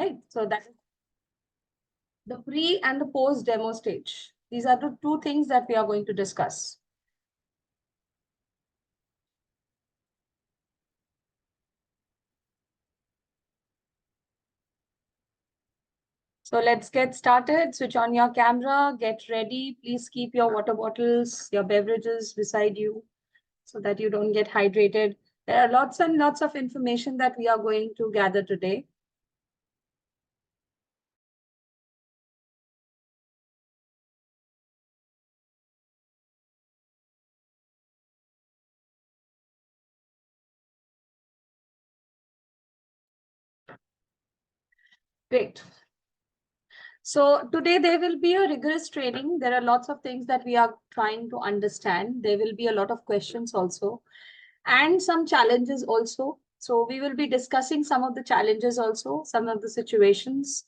right? So that is the pre and the post demo stage. These are the two things that we are going to discuss. So let's get started. Switch on your camera, get ready. Please keep your water bottles, your beverages beside you so that you don't get hydrated. There are lots and lots of information that we are going to gather today. Great. So today there will be a rigorous training. There are lots of things that we are trying to understand. There will be a lot of questions also and some challenges also. So we will be discussing some of the challenges also, some of the situations,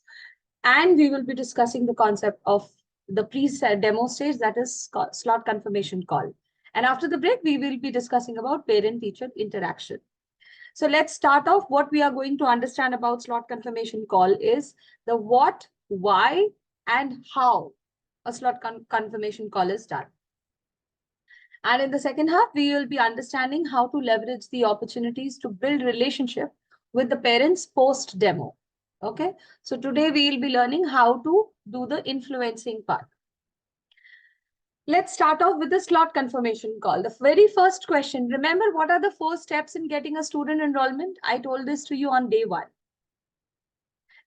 and we will be discussing the concept of the pre-demo stage, that is slot confirmation call. And after the break, we will be discussing about parent-teacher interaction. So let's start off. What we are going to understand about slot confirmation call is the what, why, and how a slot confirmation call is done. And in the second half, we will be understanding how to leverage the opportunities to build relationship with the parents post demo. Okay, so today we will be learning how to do the influencing part. Let's start off with the slot confirmation call. The very first question, remember what are the 4 steps in getting a student enrollment? I told this to you on day 1.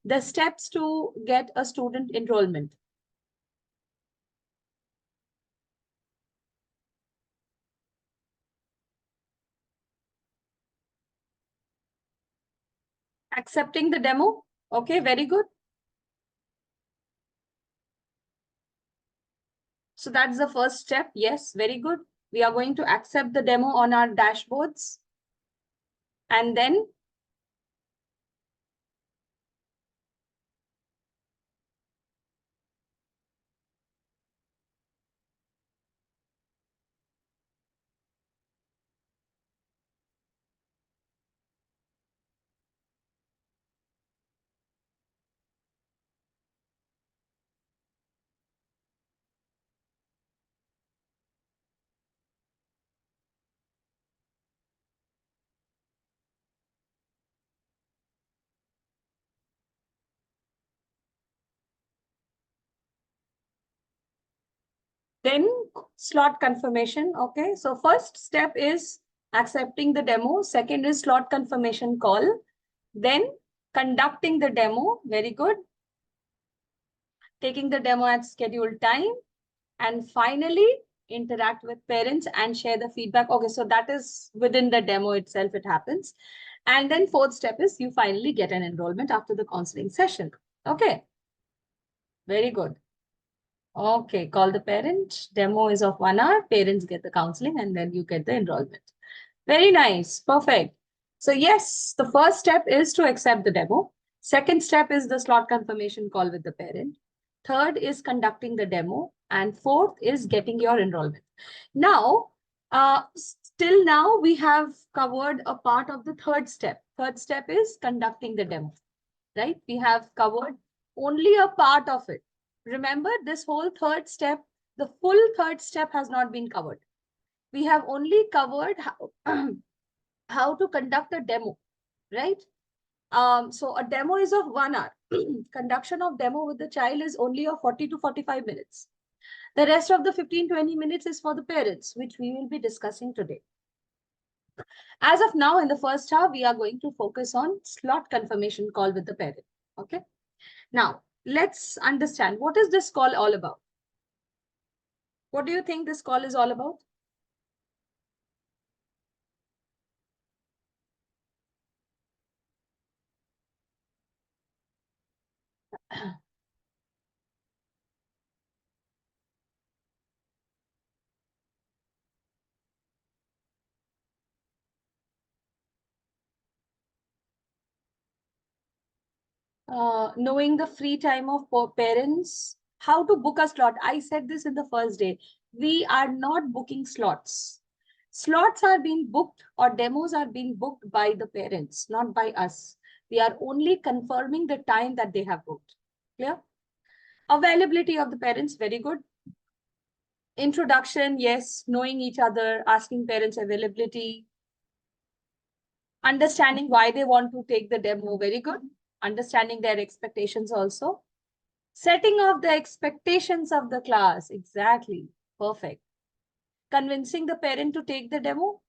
The steps to get a student enrollment. Accepting the demo. Okay, very good. So that's the first step. Yes, very good. We are going to accept the demo on our dashboards. And then slot confirmation. Okay, so first step is accepting the demo. Second is slot confirmation call. Then conducting the demo. Very good. Taking the demo at scheduled time. And finally, interact with parents and share the feedback. Okay, so that is within the demo itself, it happens. And then fourth step is you finally get an enrollment after the counseling session. Okay, very good. Okay, call the parent. Demo is of 1 hour. Parents get the counseling and then you get the enrollment. Very nice. Perfect. So yes, the first step is to accept the demo. Second step is the slot confirmation call with the parent. Third is conducting the demo. And fourth is getting your enrollment. Now, still now we have covered a part of the third step. Third step is conducting the demo, right? We have covered only a part of it. Remember, this whole third step, the full third step has not been covered. We have only covered how to conduct a demo, right? So a demo is of 1 hour. Conduction of demo with the child is only of 40 to 45 minutes. The rest of the 15-20 minutes is for the parents, which we will be discussing today. As of now, in the first half, we are going to focus on slot confirmation call with the parent. Okay. Now, let's understand what is this call all about? What do you think this call is all about? Knowing the free time of parents, how to book a slot. I said this in the first day. We are not booking slots. Slots are being booked or demos are being booked by the parents, not by us. We are only confirming the time that they have booked. Clear? Availability of the parents, very good. Introduction, yes. Knowing each other, asking parents availability. Understanding why they want to take the demo, very good. Understanding their expectations also. Setting of the expectations of the class, exactly, perfect. Convincing the parent to take the demo,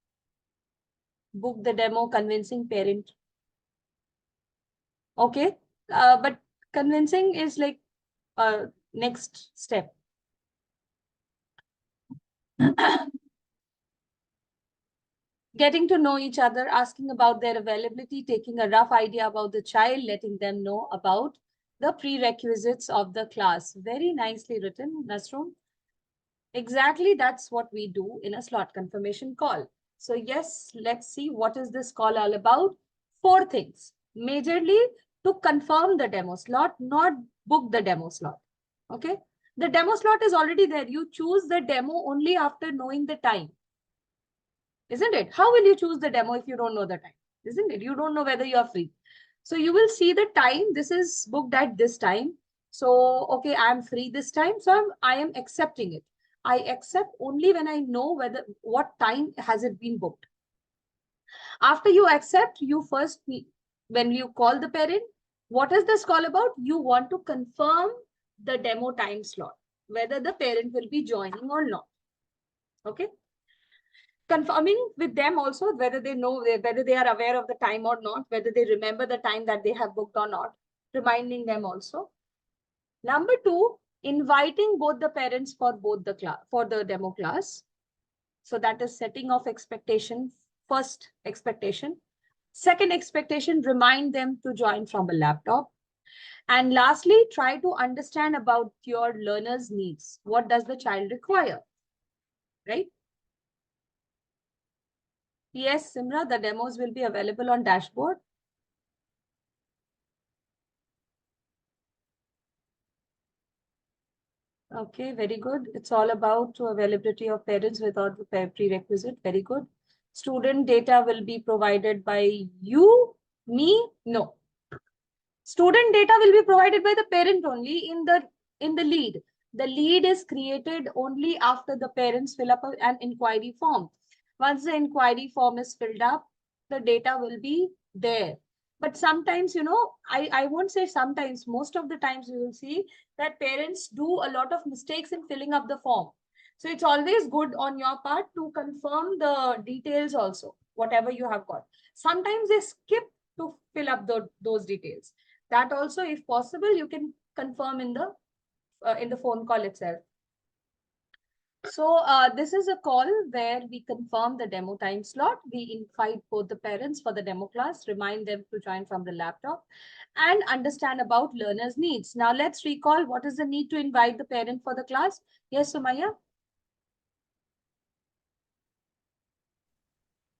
book the demo, convincing parent. Okay, but convincing is like next step. Getting to know each other, asking about their availability, taking a rough idea about the child, letting them know about the prerequisites of the class. Very nicely written, Nasrum. Exactly, that's what we do in a slot confirmation call. So yes, let's see what is this call all about. 4 things. Majorly to confirm the demo slot, not book the demo slot. Okay. The demo slot is already there. You choose the demo only after knowing the time. Isn't it? How will you choose the demo if you don't know the time? Isn't it? You don't know whether you are free. So you will see the time. This is booked at this time. So, okay, I'm free this time. So I am accepting it. I accept only when I know whether what time has it been booked. After you accept, you first, when you call the parent, what is this call about? You want to confirm the demo time slot, whether the parent will be joining or not. Okay. Confirming with them also whether they know, whether they are aware of the time or not, whether they remember the time that they have booked or not, reminding them also. Number 2, inviting both the parents for both the class, for the demo class. So that is setting of expectation. First expectation. Second expectation, remind them to join from a laptop. And lastly, try to understand about your learner's needs. What does the child require? Right? Yes, Simra, the demos will be available on dashboard. Okay, very good. It's all about availability of parents without the prerequisite. Very good. Student data will be provided by you, me? No. Student data will be provided by the parent only in the lead. The lead is created only after the parents fill up an inquiry form. Once the inquiry form is filled up, the data will be there. But sometimes, I won't say sometimes, most of the times you will see that parents do a lot of mistakes in filling up the form. So it's always good on your part to confirm the details also, whatever you have got. Sometimes they skip to fill up those details. That also, if possible, you can confirm in the phone call itself. So this is a call where we confirm the demo time slot. We invite both the parents for the demo class, remind them to join from the laptop, and understand about learners' needs. Now let's recall what is the need to invite the parent for the class. Yes, Sumaya?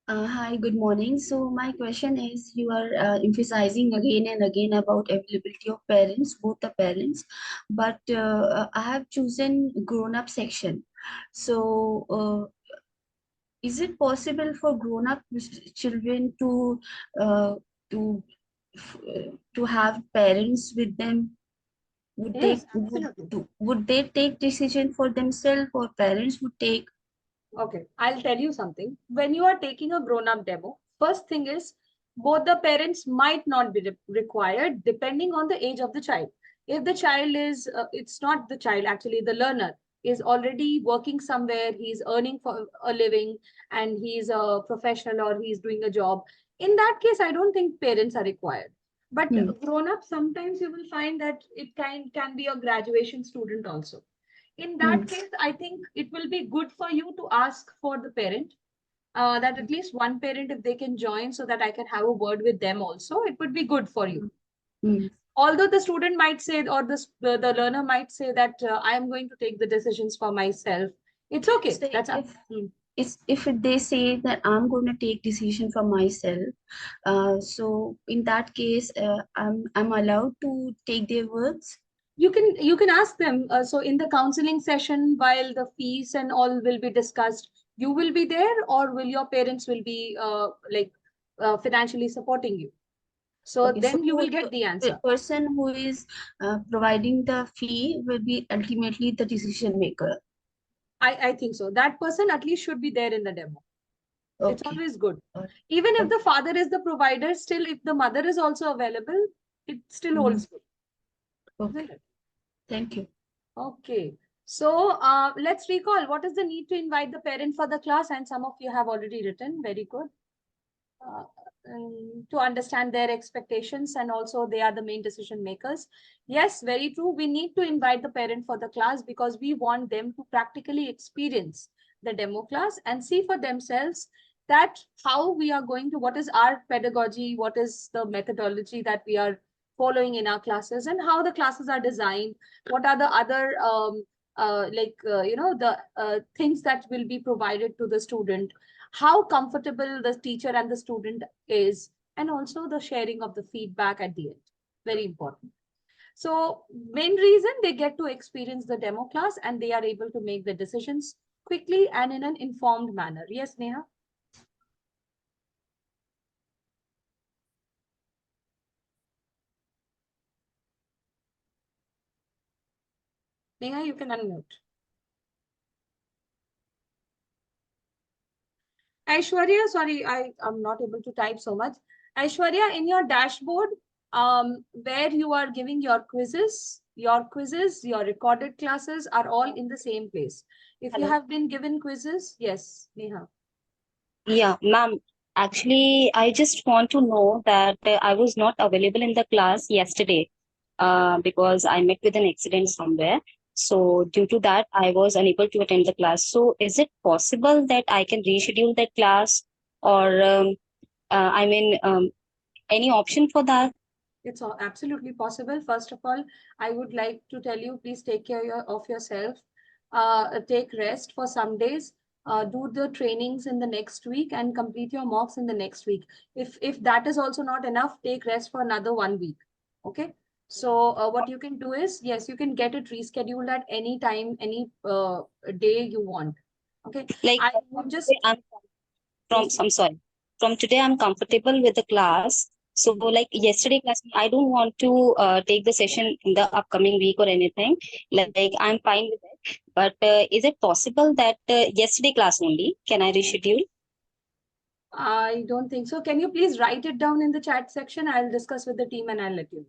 Hi, good morning. So my question is, you are emphasizing again and again about availability of parents, both the parents, but I have chosen grown-up section. So is it possible for grown-up children uh, to to have parents with them? Would they Yes, absolutely. would they take decision for themselves, or parents would take? Okay, I'll tell you something. When you are taking a grown-up demo, first thing is both the parents might not be required depending on the age of the child. If the child is, it's not the child, actually the learner is already working somewhere, he's earning for a living and he's a professional or he's doing a job. In that case, I don't think parents are required. But Hmm. grown-up, sometimes you will find that it can be a graduation student also. In Hmm. that case, I think it will be good for you to ask for the parent, that at least one parent, if they can join so that I can have a word with them also, it would be good for you. Hmm. Although the student might say, or the learner might say that I am going to take the decisions for myself. It's okay. So That's up. if they say that I'm going to take decision for myself, so in that case, I'm allowed to take their words. You can ask them. So in the counseling session, while the fees and all will be discussed, you will be there, or will your parents will be financially supporting you? So Okay, then you will so get the the answer. person who is providing the fee will be ultimately the decision maker. I think so. That person at least should be there in the demo. It's Okay. always good. Got Even if the Okay. father is the provider, still if the mother is also available, it still Mhm. holds good. Okay. Isn't it? Thank you. Okay. So let's recall what is the need to invite the parent for the class, and some of you have already written. Very good. Uh, to understand their expectations, and also they are the main decision makers. Yes, very true. We need to invite the parent for the class because we want them to practically experience the demo class and see for themselves that how we are going to, what is our pedagogy, what is the methodology that we are following in our classes, and how the classes are designed, what are the other the things that will be provided to the student, how comfortable the teacher and the student is, and also the sharing of the feedback at the end. Very important. So main reason they get to experience the demo class and they are able to make the decisions quickly and in an informed manner. Yes, Neha? Neha, you can unmute. Aishwarya, sorry, I am not able to type so much. Aishwarya, in your dashboard, where you are giving your quizzes, your recorded classes are all in the same place. If you Hello. have been given quizzes, yes, Neha. Yeah, ma'am. Actually, I just want to know that I was not available in the class yesterday because I met with an accident somewhere. So due to that, I was unable to attend the class. So is it possible that I can reschedule that class, or any option for that? It's absolutely possible. First of all, I would like to tell you, please take care of yourself. Take rest for some days. Do the trainings in the next week and complete your mocks in the next week. If that is also not enough, take rest for another 1 week. Okay. So what you can do is, yes, you can get it rescheduled at any time, any day you want. Okay. Like I from would today, just, yes. I'm sorry. From today, I'm comfortable with the class. So, like yesterday class, I don't want to take the session in the upcoming week or anything. Like I'm fine with it. But is it possible that yesterday class only can I reschedule? I don't think so. Can you please write it down in the chat section? I'll discuss with the team and I'll let you know.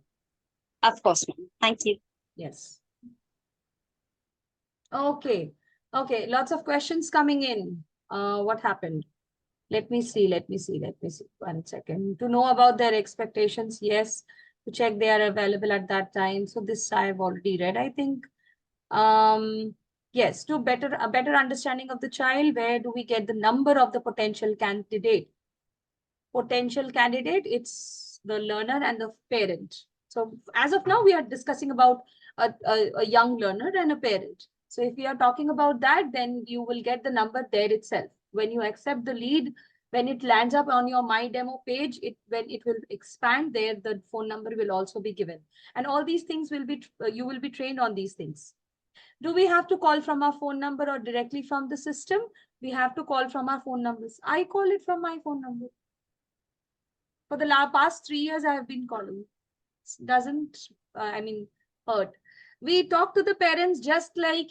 Of course, ma'am. Thank you. Yes. Okay. Okay. Lots of questions coming in. What happened? Let me see. Let me see. Let me see. 1 second. To know about their expectations, yes. To check they are available at that time. So this I've already read, I think. Yes, to a better understanding of the child, where do we get the number of the potential candidate? Potential candidate, it's the learner and the parent. So as of now, we are discussing about a young learner and a parent. So if we are talking about that, then you will get the number there itself. When you accept the lead, when it lands up on your My Demo page, when it will expand there, the phone number will also be given. And all these things will be, you will be trained on these things. Do we have to call from our phone number or directly from the system? We have to call from our phone numbers. I call it from my phone number. For the past 3 years, I have been calling. Doesn't, hurt. We talk to the parents just like,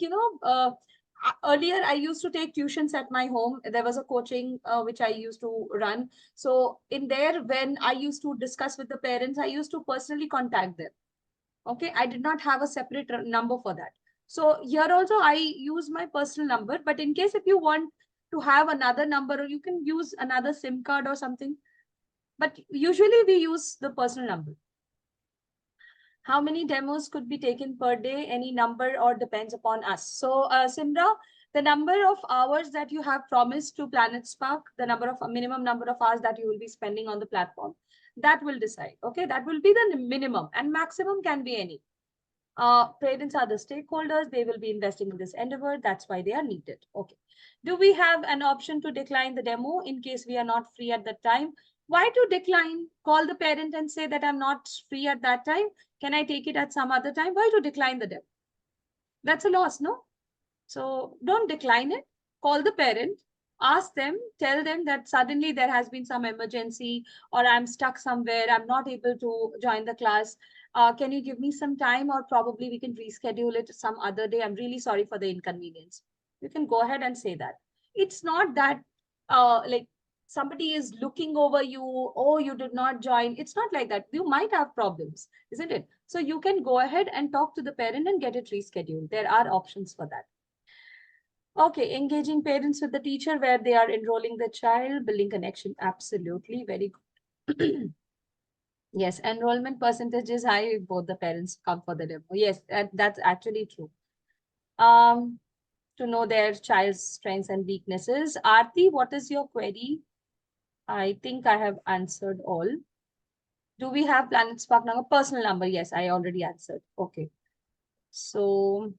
earlier I used to take tuitions at my home. There was a coaching which I used to run. So in there, when I used to discuss with the parents, I used to personally contact them. Okay. I did not have a separate number for that. So here also I use my personal number, but in case if you want to have another number, or you can use another SIM card or something, but usually we use the personal number. How many demos could be taken per day? Any number or depends upon us. So Simra, the number of hours that you have promised to Planet Spark, the number of minimum number of hours that you will be spending on the platform, that will decide. Okay, that will be the minimum, and maximum can be any. Parents are the stakeholders. They will be investing in this endeavor. That's why they are needed. Okay. Do we have an option to decline the demo in case we are not free at that time? Why to decline? Call the parent and say that I'm not free at that time. Can I take it at some other time? Why to decline the demo? That's a loss, no? So don't decline it. Call the parent. ask them, tell them that suddenly there has been some emergency, or I'm stuck somewhere, I'm not able to join the class. Can you give me some time, or probably we can reschedule it some other day? I'm really sorry for the inconvenience. You can go ahead and say that. It's not that like somebody is looking over you, oh, you did not join. It's not like that. You might have problems, isn't it? So you can go ahead and talk to the parent and get it rescheduled. There are options for that. Okay, engaging parents with the teacher where they are enrolling the child, building connection. Absolutely, very good. Yes, enrollment percentage is high if both the parents come for the demo. Yes, that's actually true. To know their child's strengths and weaknesses. Aarti, what is your query? I think I have answered all. Do we have Planet Spark number? Personal number? Yes, I already answered. Okay. So,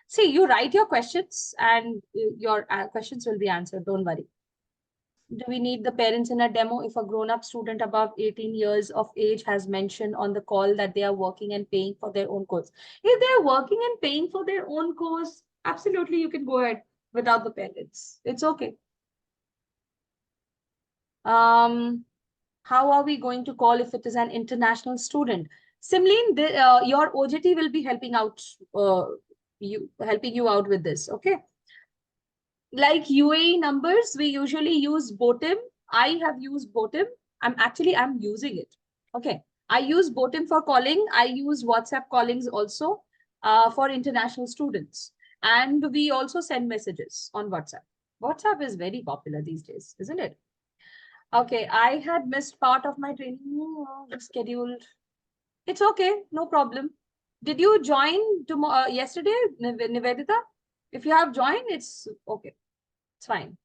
see, you write your questions and your questions will be answered. Don't worry. Do we need the parents in a demo if a grown-up student above 18 years of age has mentioned on the call that they are working and paying for their own course? If they're working and paying for their own course, absolutely you can go ahead without the parents. It's okay. How are we going to call if it is an international student? Simline, your OJT will be helping out you out with this. Okay. Like UAE numbers, we usually use BOTIM. I have used BOTIM. I'm using it. Okay. I use BOTIM for calling. I use WhatsApp callings also for international students. And we also send messages on WhatsApp. WhatsApp is very popular these days, isn't it? Okay, I had missed part of my training scheduled. It's okay, no problem. Did you join tomorrow, yesterday, Nivedita? If you have joined, it's okay. It's fine.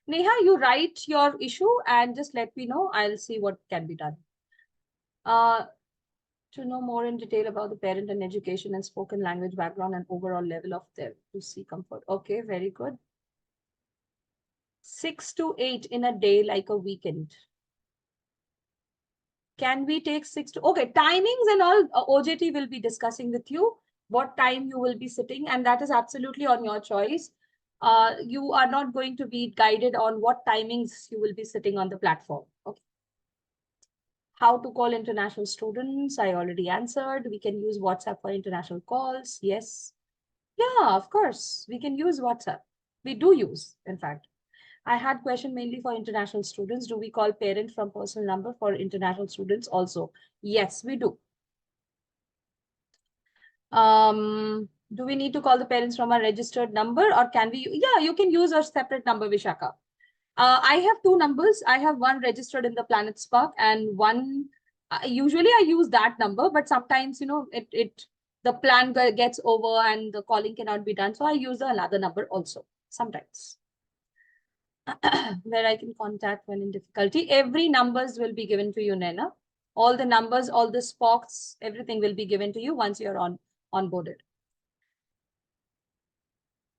Neha, you write your issue and just let me know. I'll see what can be done. To know more in detail about the parent and education and spoken language background and overall level of them to see comfort. Okay, very good. 6 to 8 in a day, like a weekend. Can we take 6 to, okay, timings and all, OJT will be discussing with you what time you will be sitting, and that is absolutely on your choice. You are not going to be guided on what timings you will be sitting on the platform. Okay. How to call international students, I already answered. We can use WhatsApp for international calls. Yes. Yeah, of course. We can use WhatsApp. We do use, in fact. I had question mainly for international students. Do we call parent from personal number for international students also? Yes, we do. Do we need to call the parents from a registered number, or can we? Yeah, you can use a separate number, Vishaka. I have two numbers. I have one registered in the Planet Spark and one, usually I use that number, but sometimes, you know, the plan gets over and the calling cannot be done. So I use another number also sometimes. Where I can contact when in difficulty. Every numbers will be given to you, Nena. All the numbers, all the spots, everything will be given to you once you're onboarded.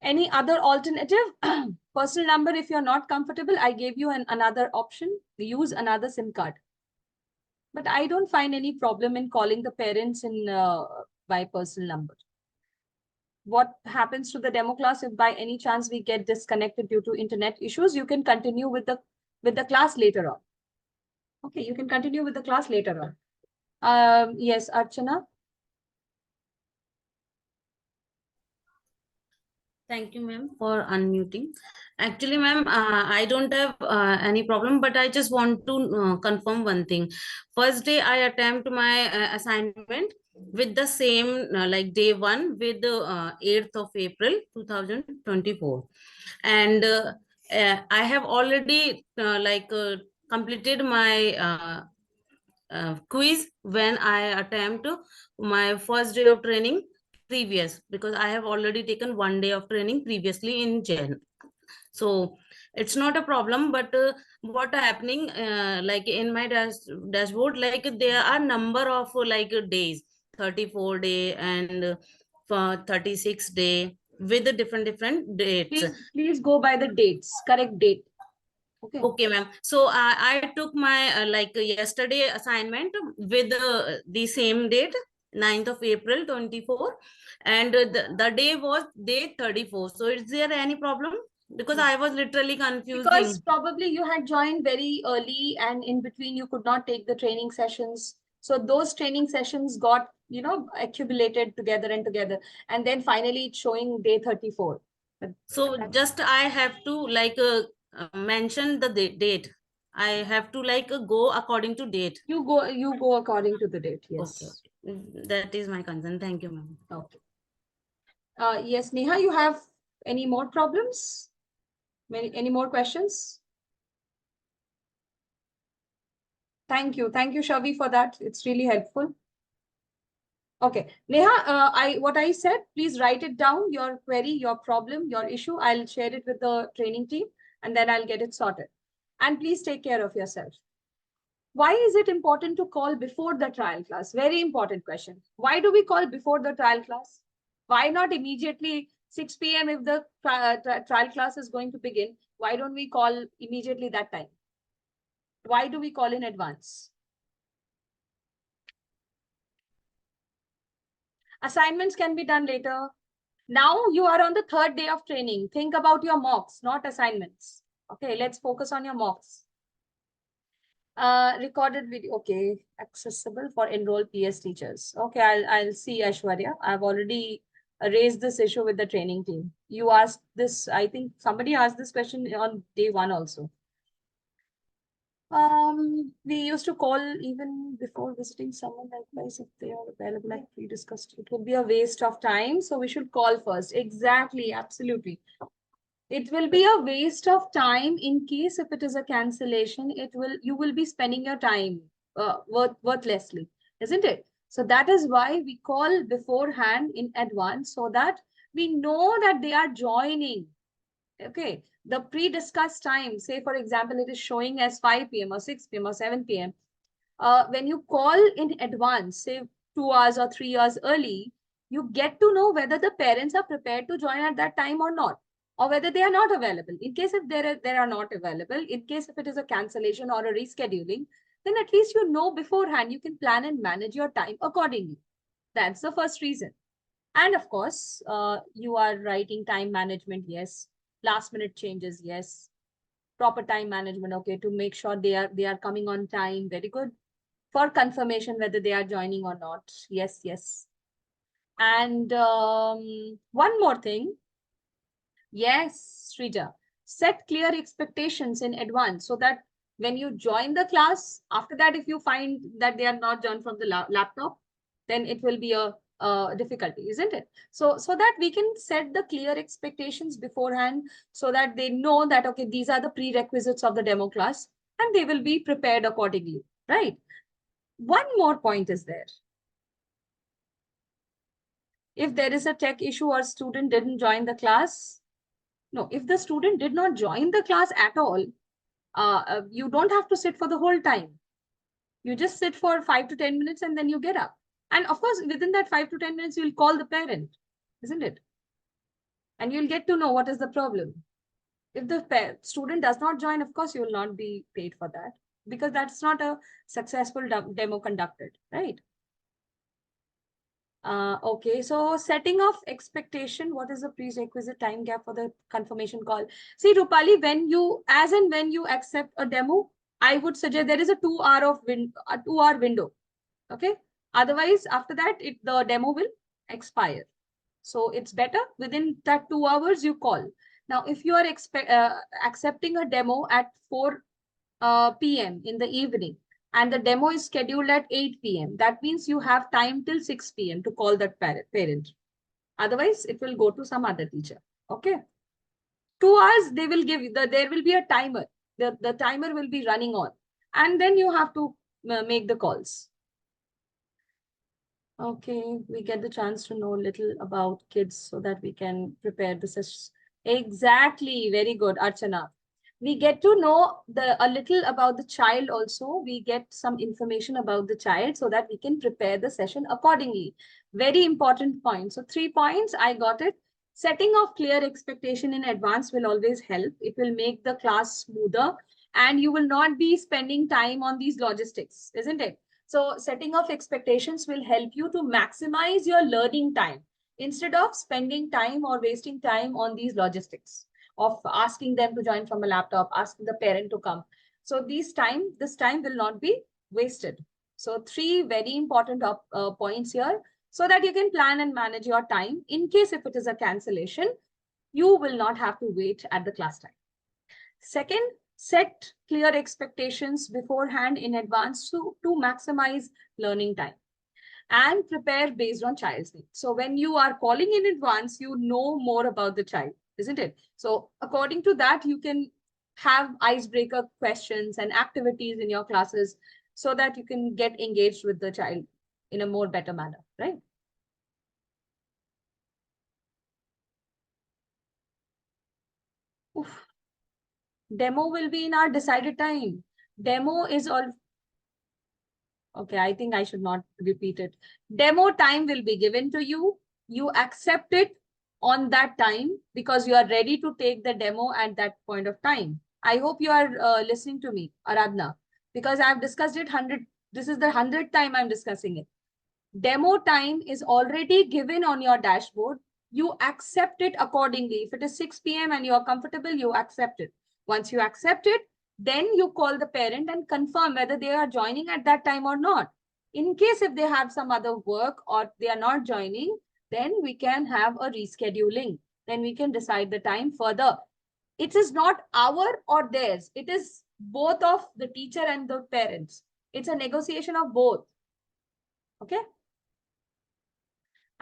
Any other alternative? Personal number, if you're not comfortable, I gave you another option. Use another SIM card. But I don't find any problem in calling the parents in by personal number. What happens to the demo class if by any chance we get disconnected due to internet issues? You can continue with the class later on. Okay, you can continue with the class later on. Yes, Archana. Thank you, ma'am, for unmuting. Actually, ma'am, I don't have any problem, but I just want to confirm one thing. First day, I attempt my assignment with the same, like day one, with the 8th of April, 2024. And I have already completed my quiz when I attempt my first day of training previous, because I have already taken 1 day of training previously in Jan. So it's not a problem, but what happening like in my dashboard, like there are number of like days, 34 day and 36 day with the different dates. Please go by the dates, correct date. Okay. Okay, ma'am. So I took my yesterday assignment with the same date, 9th of April 24, and the day was day 34. So is there any problem? Because I was literally confusing. Because probably you had joined very early and in between you could not take the training sessions. So those training sessions got, accumulated together and together. And then finally it's showing day 34. But So that- just I have to mention the date. I have to go according to date. you go according to the date. Yes. Okay. That is my concern. Thank you, ma'am. Okay. Yes, Neha, you have any more problems? Any more questions? Thank you. Thank you, Shavi, for that. It's really helpful. Okay. Neha, what I said, please write it down, your query, your problem, your issue. I'll share it with the training team and then I'll get it sorted. And please take care of yourself. Why is it important to call before the trial class? Very important question. Why do we call before the trial class? Why not immediately 6 p.m. if the trial class is going to begin? Why don't we call immediately that time? Why do we call in advance? Assignments can be done later. Now you are on the 3rd day of training. Think about your mocks, not assignments. Okay, let's focus on your mocks. Recorded video, okay, accessible for enrolled PS teachers. Okay, I'll see, Aishwarya. I've already raised this issue with the training team. You asked this, I think somebody asked this question on day 1 also. We used to call even before visiting someone, likewise if they are available like we discussed. It would be a waste of time, so we should call first. Exactly, absolutely. It will be a waste of time in case if it is a cancellation, you will be spending your time worthlessly, isn't it? So that is why we call beforehand in advance so that we know that they are joining. Okay, the pre-discussed time, say for example, it is showing as 5 p.m. or 6 p.m. or 7 p.m. When you call in advance, say 2 hours or 3 hours early, you get to know whether the parents are prepared to join at that time or not, or whether they are not available. In case if they are not available, in case if it is a cancellation or a rescheduling, then at least you know beforehand, you can plan and manage your time accordingly. That's the first reason. And of course, you are writing time management, yes. Last minute changes, yes. Proper time management, okay, to make sure they are coming on time, very good. For confirmation whether they are joining or not, yes, yes. And one more thing, yes, Srija, set clear expectations in advance so that when you join the class, after that, if you find that they are not joined from the laptop, then it will be a difficulty, isn't it? So that we can set the clear expectations beforehand so that they know that, okay, these are the prerequisites of the demo class and they will be prepared accordingly, right? One more point is there. If there is a tech issue or student didn't join the class, no, if the student did not join the class at all, you don't have to sit for the whole time. You just sit for 5 to 10 minutes and then you get up. And of course, within that 5 to 10 minutes, you'll call the parent, isn't it? And you'll get to know what is the problem. If the student does not join, of course, you will not be paid for that because that's not a successful demo conducted, right? Okay, so setting of expectation, what is the prerequisite time gap for the confirmation call? See, Rupali, when you accept a demo, I would suggest there is a 2 hour window. Okay. Otherwise, after that, the demo will expire. So it's better within that 2 hours you call. Now, if you are accepting a demo at 4 p.m. in the evening, and the demo is scheduled at 8 p.m. That means you have time till 6 p.m. to call that parent. Otherwise, it will go to some other teacher. Okay. 2 hours, they will give you, there will be a timer. The timer will be running on. And then you have to make the calls. Okay, we get the chance to know a little about kids so that we can prepare the session. Exactly. Very good, Archana. We get to know a little about the child also. We get some information about the child so that we can prepare the session accordingly. Very important point. So 3 points, I got it. Setting of clear expectation in advance will always help. It will make the class smoother and you will not be spending time on these logistics, isn't it? So setting of expectations will help you to maximize your learning time instead of spending time or wasting time on these logistics of asking them to join from a laptop, asking the parent to come. So this time will not be wasted. So 3 very important points here, so that you can plan and manage your time. In case if it is a cancellation, you will not have to wait at the class time. Second, set clear expectations beforehand in advance to maximize learning time, and prepare based on child's needs. So when you are calling in advance, you know more about the child, isn't it? So according to that, you can have icebreaker questions and activities in your classes so that you can get engaged with the child in a more better manner, right? Oof. Demo will be in our decided time. Demo is all. Okay, I think I should not repeat it. Demo time will be given to you. You accept it on that time because you are ready to take the demo at that point of time. I hope you are listening to me, Aradhna, because I've discussed it 100. This is the 100th time I'm discussing it. Demo time is already given on your dashboard. You accept it accordingly. If it is 6 p.m. and you are comfortable, you accept it. Once you accept it, then you call the parent and confirm whether they are joining at that time or not. In case if they have some other work or they are not joining, then we can have a rescheduling. Then we can decide the time further. It is not our or theirs. It is both of the teacher and the parents. It's a negotiation of both. Okay.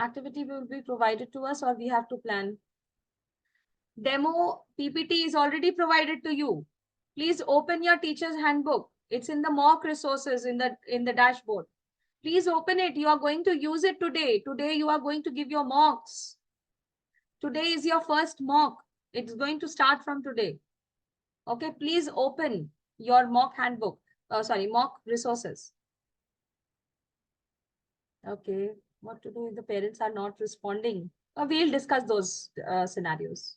Activity will be provided to us or we have to plan. Demo PPT is already provided to you. Please open your teacher's handbook. It's in the mock resources in the dashboard. Please open it. You are going to use it today. Today you are going to give your mocks. Today is your first mock. It's going to start from today. Okay, please open your mock handbook. Mock resources. Okay, what to do if the parents are not responding? We'll discuss those scenarios.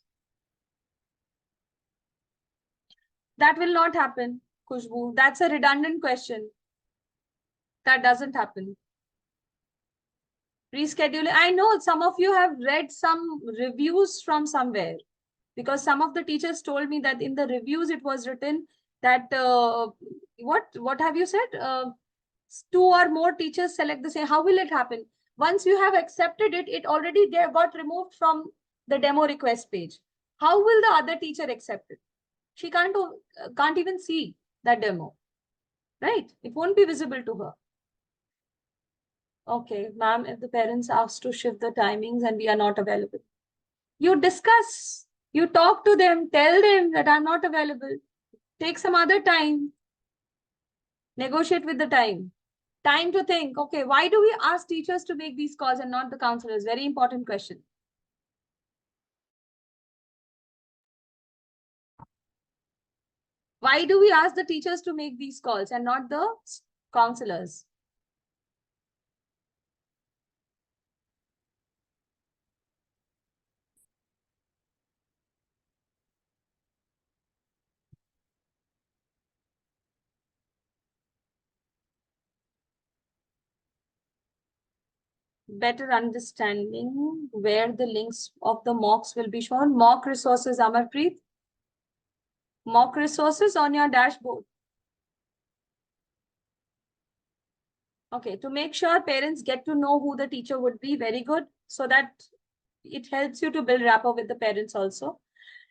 That will not happen, Khushbu. That's a redundant question. That doesn't happen. Rescheduling. I know some of you have read some reviews from somewhere, because some of the teachers told me that in the reviews it was written that what have you said? 2 or more teachers select the same. How will it happen? Once you have accepted it, it already got removed from the demo request page. How will the other teacher accept it? She can't even see that demo, right? It won't be visible to her. Okay, ma'am, if the parents ask to shift the timings and we are not available, you discuss, you talk to them, tell them that I'm not available. Take some other time. Negotiate with the time. Time to think, okay, why do we ask teachers to make these calls and not the counselors? Very important question. Why do we ask the teachers to make these calls and not the counselors? Better understanding where the links of the mocks will be shown. Mock resources, Amarpreet. Mock resources on your dashboard. Okay, to make sure parents get to know who the teacher would be, very good, so that it helps you to build rapport with the parents also.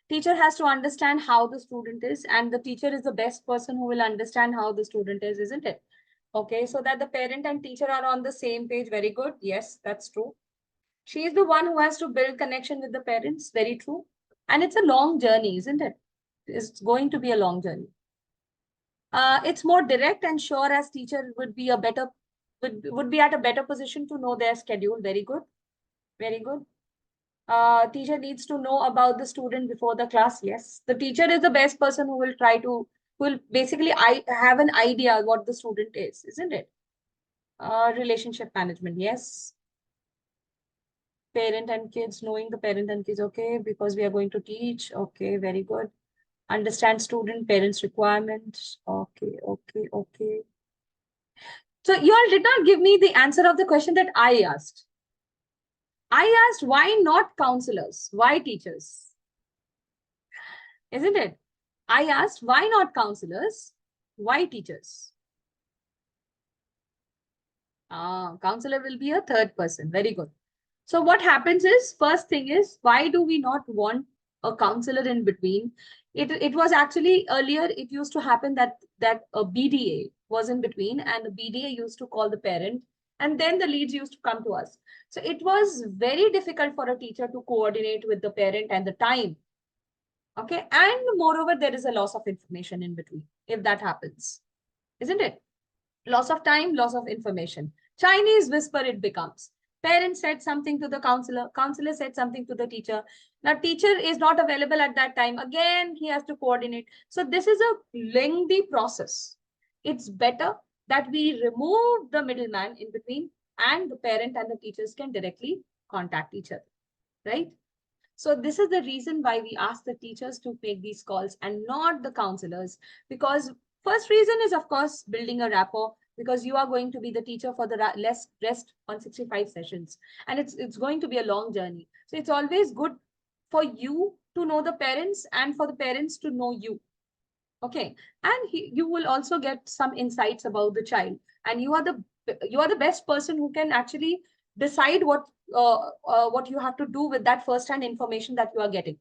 Teacher has to understand how the student is, and the teacher is the best person who will understand how the student is, isn't it? Okay, so that the parent and teacher are on the same page, very good. Yes, that's true. She is the one who has to build connection with the parents, very true. And it's a long journey, isn't it? It's going to be a long journey. It's more direct and sure, as teacher would be a better would be at a better position to know their schedule. Very good. Very good. Teacher needs to know about the student before the class. Yes. The teacher is the best person who will will basically have an idea what the student is, isn't it? Relationship management. Yes. Parent and kids, knowing the parent and kids. Okay. Because we are going to teach. Okay. Very good. Understand student parents requirements. Okay. Okay. Okay. So you all did not give me the answer of the question that I asked. I asked why not counselors? Why teachers? Isn't it? I asked why not counselors? Why teachers? Counselor will be a third person. Very good. So what happens is, first thing is, why do we not want a counselor in between? It was actually earlier, it used to happen that a BDA was in between, and the BDA used to call the parent, and then the leads used to come to us. So it was very difficult for a teacher to coordinate with the parent and the time. Okay. And moreover, there is a loss of information in between if that happens. Isn't it? Loss of time, loss of information. Chinese whisper it becomes. Parent said something to the counselor, counselor said something to the teacher. Now, teacher is not available at that time. Again, he has to coordinate. So this is a lengthy process. It's better that we remove the middleman in between, and the parent and the teachers can directly contact each other, right? So this is the reason why we ask the teachers to make these calls and not the counselors, because first reason is, of course, building a rapport, because you are going to be the teacher for the less rest on 65 sessions, and it's going to be a long journey. So it's always good for you to know the parents and for the parents to know you. Okay. And you will also get some insights about the child, and you are the best person who can actually decide what you have to do with that first-hand information that you are getting.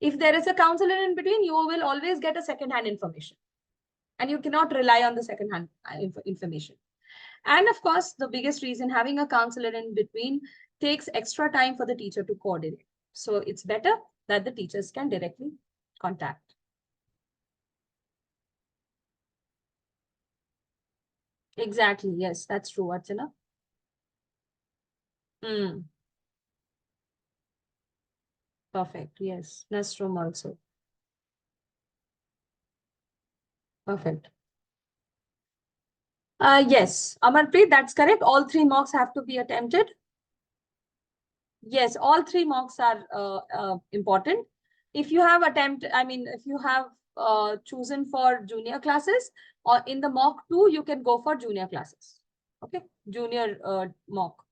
If there is a counselor in between, you will always get a second-hand information, and you cannot rely on the second-hand information. And of course, the biggest reason, having a counselor in between takes extra time for the teacher to coordinate. So it's better that the teachers can directly contact. Exactly. Yes, that's true, Archana. Perfect. Yes. Nestrom also. Perfect. Yes, Amarpreet, that's correct. All 3 mocks have to be attempted. Yes, all 3 mocks are important. If you have if you have chosen for junior classes, or in the mock 2, you can go for junior classes. Okay, junior mock.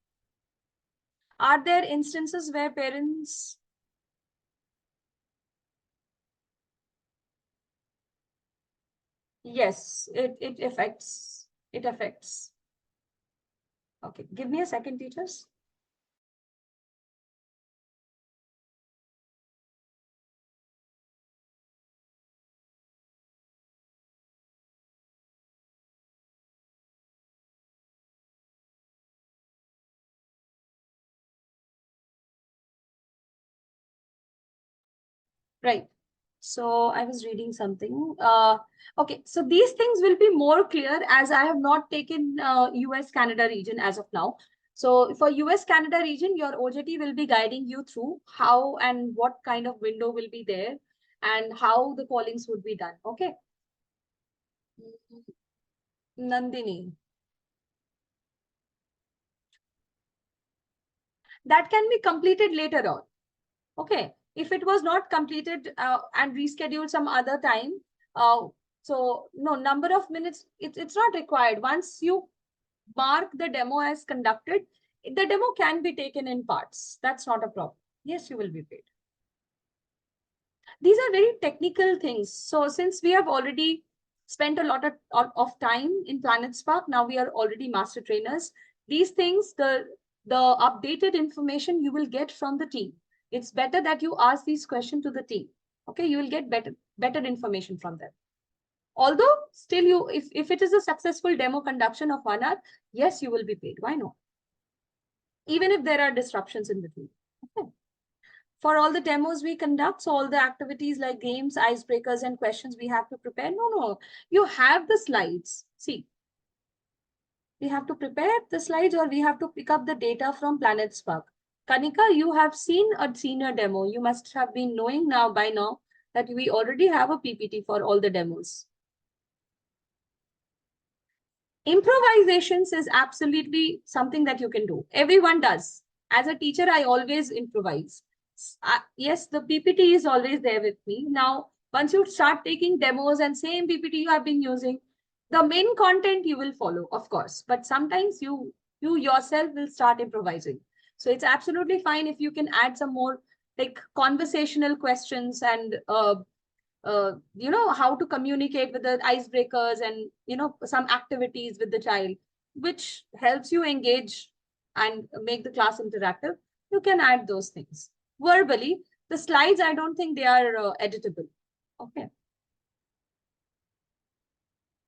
Are there instances where parents... Yes, it affects. It affects. Okay, give me a second, teachers. Right. So I was reading something. Okay, so these things will be more clear as I have not taken US Canada region as of now. So for US Canada region, your OJT will be guiding you through how and what kind of window will be there and how the callings would be done. Okay. Nandini. That can be completed later on. Okay. If it was not completed and rescheduled some other time, so no, number of minutes, it's not required. Once you mark the demo as conducted, the demo can be taken in parts. That's not a problem. Yes, you will be paid. These are very technical things. So since we have already spent a lot of time in Planet Spark, now we are already master trainers. These things, the updated information you will get from the team. It's better that you ask these questions to the team. Okay, you will get better information from them. Although still if it is a successful demo conduction of 1 hour, yes, you will be paid. Why not? Even if there are disruptions in between. Okay. For all the demos we conduct, so all the activities like games, icebreakers, and questions we have to prepare. No. You have the slides. See, we have to prepare the slides, or we have to pick up the data from Planet Spark. Kanika, you have seen a senior demo. You must have been knowing by now that we already have a PPT for all the demos. Improvisations is absolutely something that you can do. Everyone does. As a teacher, I always improvise. Yes, the PPT is always there with me. Now, once you start taking demos and same PPT you have been using, The main content you will follow, of course, but sometimes you yourself will start improvising. So it's absolutely fine if you can add some more like conversational questions and how to communicate with the icebreakers and some activities with the child, which helps you engage and make the class interactive. You can add those things verbally. The slides, I don't think they are editable. Okay.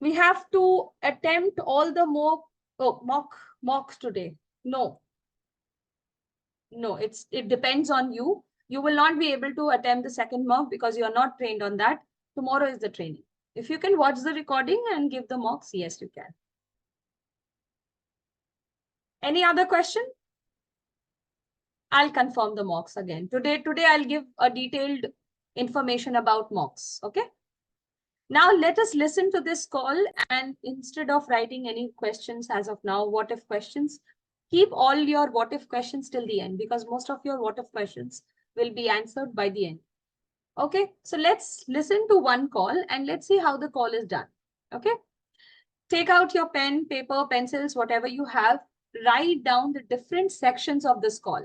We have to attempt all the mocks today. No, it depends on you. You will not be able to attempt the second mock because you are not trained on that. Tomorrow is the training. If you can watch the recording and give the mocks, yes, you can. Any other question? I'll confirm the mocks again. Today I'll give a detailed information about mocks. Okay. Now let us listen to this call, and instead of writing any questions as of now, what if questions, keep all your what if questions till the end, because most of your what if questions will be answered by the end. Okay, so let's listen to one call and let's see how the call is done. Okay, take out your pen, paper, pencils, whatever you have, write down the different sections of this call.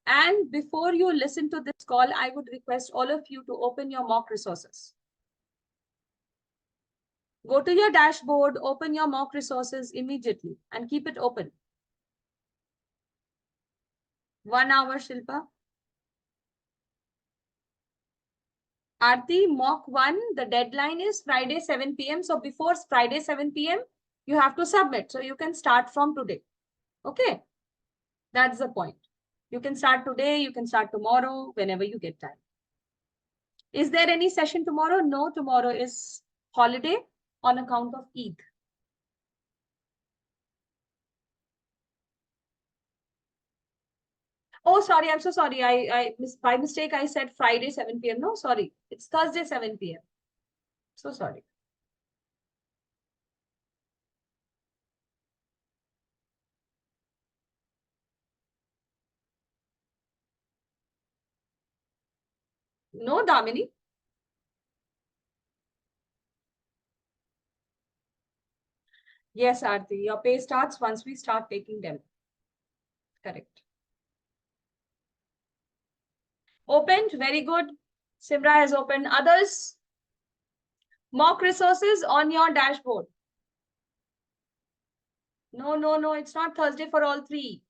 And before you listen to this call, I would request all of you to open your mock resources. Go to your dashboard, open your mock resources immediately and keep it open. 1 hour, Shilpa. Aarti, mock 1, the deadline is Friday 7 p.m. So before Friday 7 p.m., you have to submit. So you can start from today. Okay. That's the point. You can start today, you can start tomorrow, whenever you get time. Is there any session tomorrow? No, tomorrow is holiday on account of Eid. Oh, sorry, I'm so sorry. By mistake, I said Friday 7 p.m. No, sorry. It's Thursday 7 p.m. So sorry. No, Damini. Yes, Aarti, your pay starts once we start taking them. Correct. Opened, very good. Simra has opened. Others, mock resources on your dashboard. No, it's not Thursday for all three.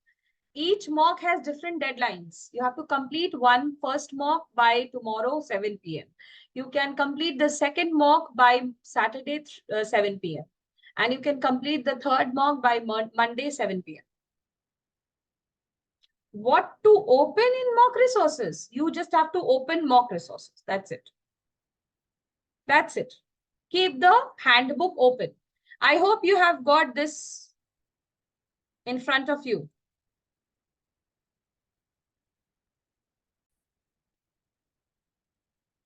Each mock has different deadlines. You have to complete one first mock by tomorrow, 7 p.m. You can complete the second mock by Saturday, 7 p.m. And you can complete the third mock by Monday, 7 p.m. What to open in mock resources? You just have to open mock resources. That's it. That's it. Keep the handbook open. I hope you have got this in front of you.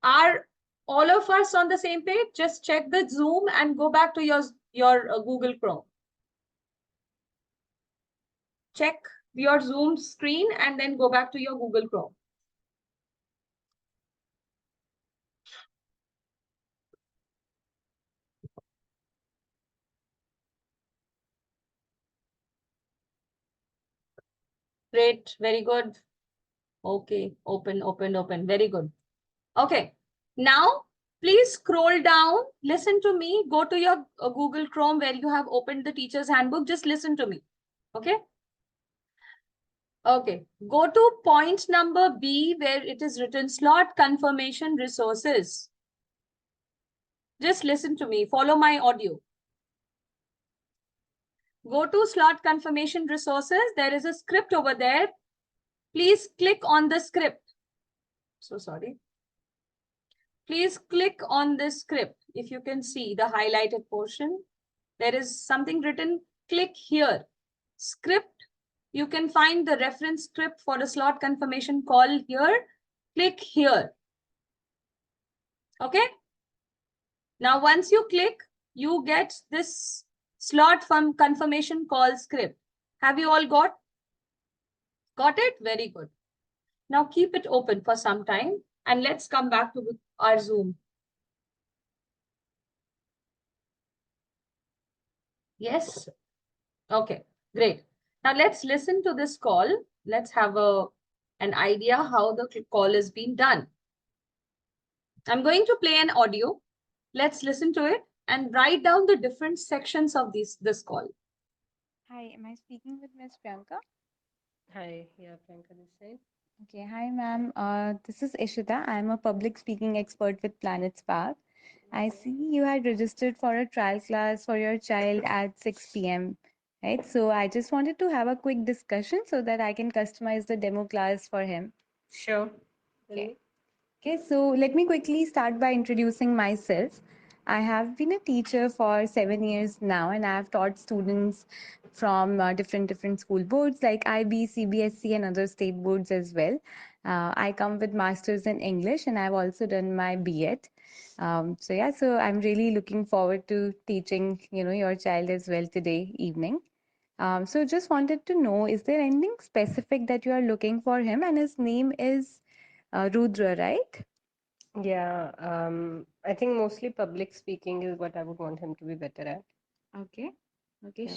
Are all of us on the same page? Just check the Zoom and go back to your Google Chrome. Check your Zoom screen and then go back to your Google Chrome. Great, very good. Okay, open. Very good. Okay, now please scroll down, listen to me, go to your Google Chrome where you have opened the teacher's handbook. Just listen to me. Okay. Okay, go to point number B where it is written slot confirmation resources. Just listen to me, follow my audio. Go to slot confirmation resources. There is a script over there. Please click on the script. So sorry. Please click on this script. If you can see the highlighted portion, there is something written, click here. Script. You can find the reference script for the slot confirmation call here. Click here. Okay. Now, once you click, you get this slot from confirmation call script. Have you all got it? Very good. Now keep it open for some time and let's come back to our Zoom. Yes. Okay, great. Now let's listen to this call. Let's have an idea how the call is being done. I'm going to play an audio. Let's listen to it and write down the different sections of this call. Hi, am I speaking with Ms. Priyanka? Hi, yeah, Priyanka this side. Okay, hi ma'am. This is Ishita. I am a public speaking expert with Planet Spark. I see you had registered for a trial class for your child at 6 p.m. Right? So I just wanted to have a quick discussion so that I can customize the demo class for him. Sure. Okay. Okay, so let me quickly start by introducing myself. I have been a teacher for 7 years now, and I have taught students from different school boards like IB, CBSE, and other state boards as well. I come with masters in English, and I've also done my B.Ed. So I'm really looking forward to teaching, your child as well today evening. So just wanted to know, is there anything specific that you are looking for him? And his name is Rudra, right? Yeah, I think mostly public speaking is what I would want him to be better at. Okay. Okay,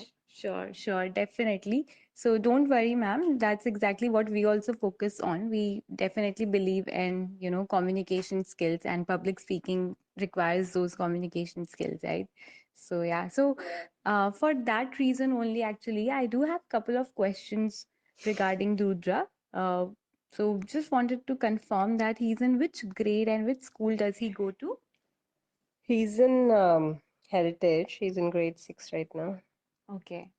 Yeah. sure, definitely. So don't worry, ma'am. That's exactly what we also focus on. We definitely believe in, communication skills, and public speaking requires those communication skills, right? So yeah. So for that reason only, actually, I do have a couple of questions regarding Rudra. Uh, so just wanted to confirm that he's in which grade and which school does he go to? He's in Heritage. He's in grade 6 right now. Okay.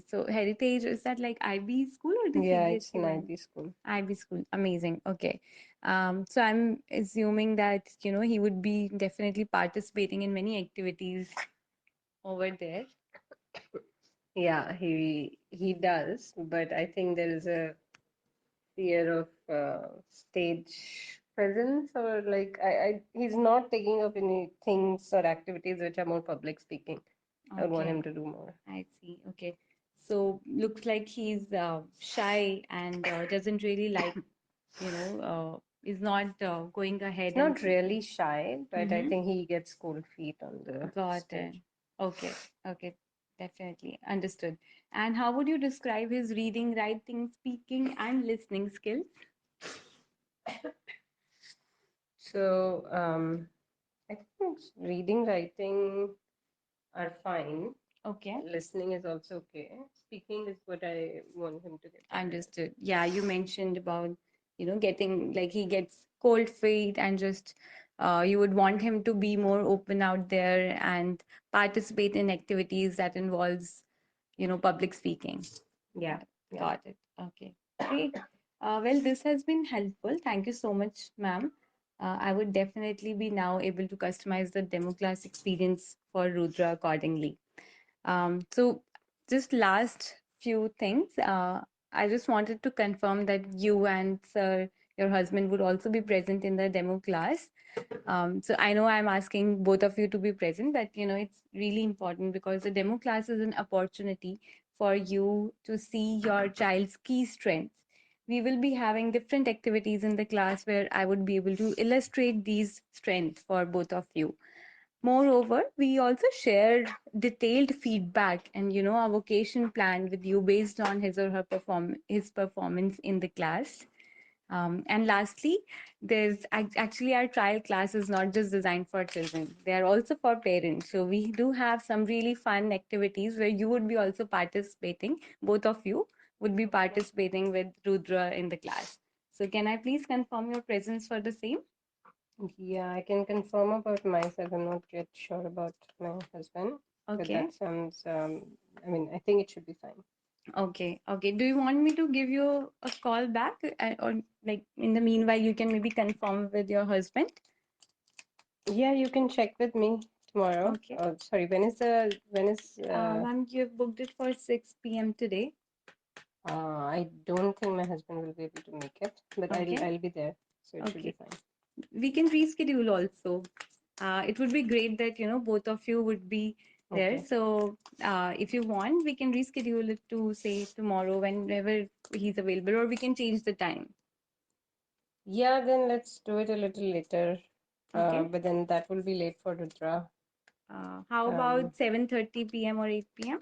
So Heritage, is that like IB school or the Yeah, it's CBSE an one? IB school. IB school. Amazing. Okay. So I'm assuming that, he would be definitely participating in many activities over there. Yeah, he does, but I think there is a fear of stage presence, or like he's not taking up any things or activities which are more public speaking. I would want him Okay. to do more. I see. Okay. So looks like he's shy and doesn't really like, is not going ahead He's and. not really shy, but I Mhm. think he gets cold feet on the Got it. stage. Okay. Definitely. Understood. And how would you describe his reading, writing, speaking, and listening skills? So I think reading, writing are fine. Okay. Listening is also okay. Speaking is what I want him to get better at. Understood. Yeah, you mentioned about, getting like he gets cold feet and just you would want him to be more open out there and participate in activities that involves, public speaking. Yeah, yeah. Got it. Okay. Great. Well, this has been helpful. Thank you so much, ma'am. I would definitely be now able to customize the demo class experience for Rudra accordingly. So just last few things. I just wanted to confirm that you and sir, your husband would also be present in the demo class. So I know I'm asking both of you to be present, but it's really important because the demo class is an opportunity for you to see your child's key strengths. We will be having different activities in the class where I would be able to illustrate these strengths for both of you. Moreover, we also share detailed feedback and a vocation plan with you based on his performance in the class. And lastly, actually our trial class is not just designed for children; they are also for parents. So we do have some really fun activities where you would be also participating. Both of you would be participating with Rudra in the class. So can I please confirm your presence for the same? Yeah, I can confirm about myself. I'm not yet sure about my husband, but Okay. that sounds, I mean, I think it should be fine. Okay. Do you want me to give you a call back, or like in the meanwhile you can maybe confirm with your husband? Yeah, you can check with me tomorrow. Okay. Oh, sorry, when is Ma'am, you've booked it for 6 p.m. today. I don't think my husband will be able to make it, but Okay. I'll be there, so it should be Okay. fine. We can reschedule also. It would be great that both of you would be there. Okay. So if you want, we can reschedule it to say tomorrow whenever he's available, or we can change the time. Yeah, then let's do it a little later. Okay. But then that will be late for Rudra. How Um, about 7:30 p.m. or 8 p.m.?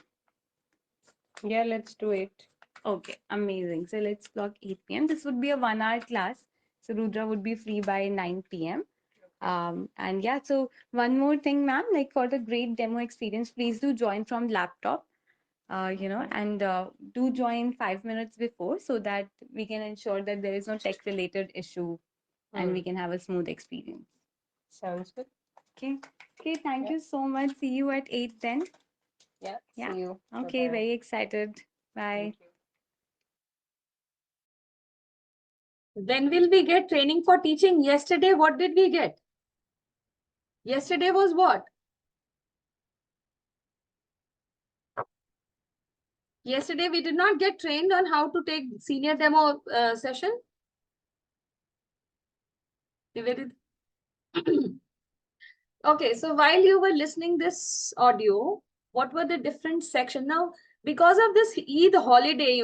Yeah, let's do it. Okay, amazing. So let's block 8 p.m. This would be a 1 hour class. So Rudra would be free by 9 p.m. And yeah, so one more thing, ma'am, like for the great demo experience, please do join from laptop, and do join 5 minutes before so that we can ensure that there is no tech related issue and we can have a smooth experience. Sounds good. Okay. Okay, thank Yeah. you so much. See you at 8 then. Yeah, Yeah. see you. Okay, Bye-bye. very excited. Bye. Thank you. When will we get training for teaching? Yesterday, what did we get? Yesterday was what? Yesterday, we did not get trained on how to take senior demo session. Nivedita? Okay, so while you were listening this audio, what were the different sections? Now, because of this Eid holiday,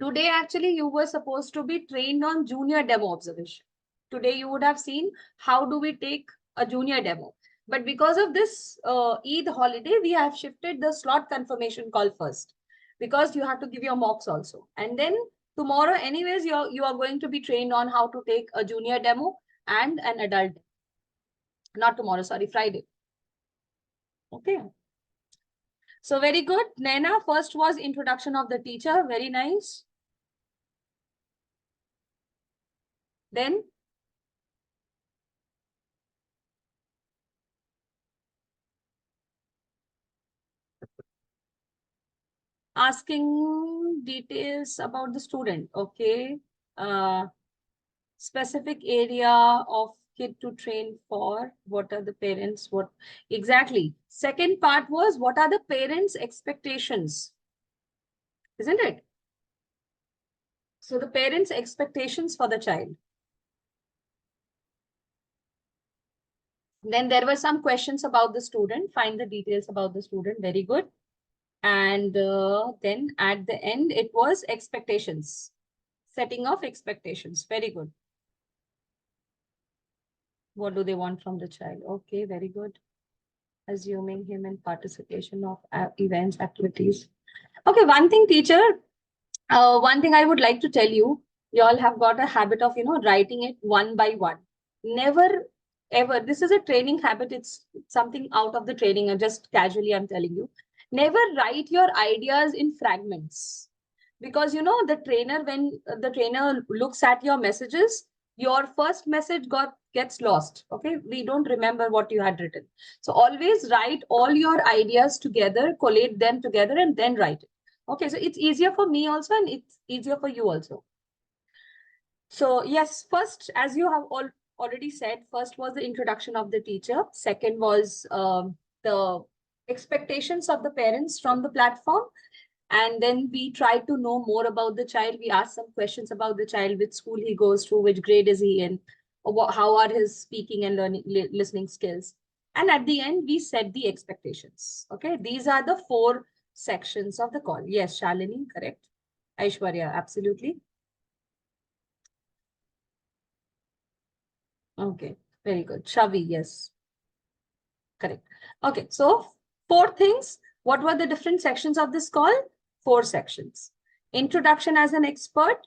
today actually you were supposed to be trained on junior demo observation. Today you would have seen how do we take a junior demo. But because of this Eid holiday, we have shifted the slot confirmation call first because you have to give your mocks also. And then tomorrow anyways, you are going to be trained on how to take a junior demo and an adult. Not tomorrow, sorry, Friday. Okay. So very good. Naina, first was introduction of the teacher. Very nice. Then asking details about the student. Okay. Specific area of kid to train for. What are the parents? What exactly? Second part was what are the parents' expectations? Isn't it? So the parents' expectations for the child. Then there were some questions about the student. Find the details about the student. Very good. And then at the end, it was expectations. Setting of expectations. Very good. What do they want from the child? Okay, very good. Assuming him in participation of events, activities. Okay, one thing, teacher, one thing I would like to tell you, you all have got a habit of, writing it one by one. Never, ever, this is a training habit. It's something out of the training. And just casually, I'm telling you, never write your ideas in fragments. Because, the trainer, when the trainer looks at your messages, your first message gets lost. Okay, we don't remember what you had written. So always write all your ideas together, collate them together, and then write it. Okay, so it's easier for me also, and it's easier for you also. So yes, first, as you have already said, first was the introduction of the teacher. Second was the expectations of the parents from the platform. And then we tried to know more about the child. We asked some questions about the child, which school he goes to, which grade is he in, or how are his speaking and learning, listening skills. And at the end, we set the expectations. Okay, these are the 4 sections of the call. Yes, Shalini, correct. Aishwarya, absolutely. Okay, very good. Shavi, yes, correct. Okay, so 4 things. What were the different sections of this call? 4 sections. Introduction as an expert,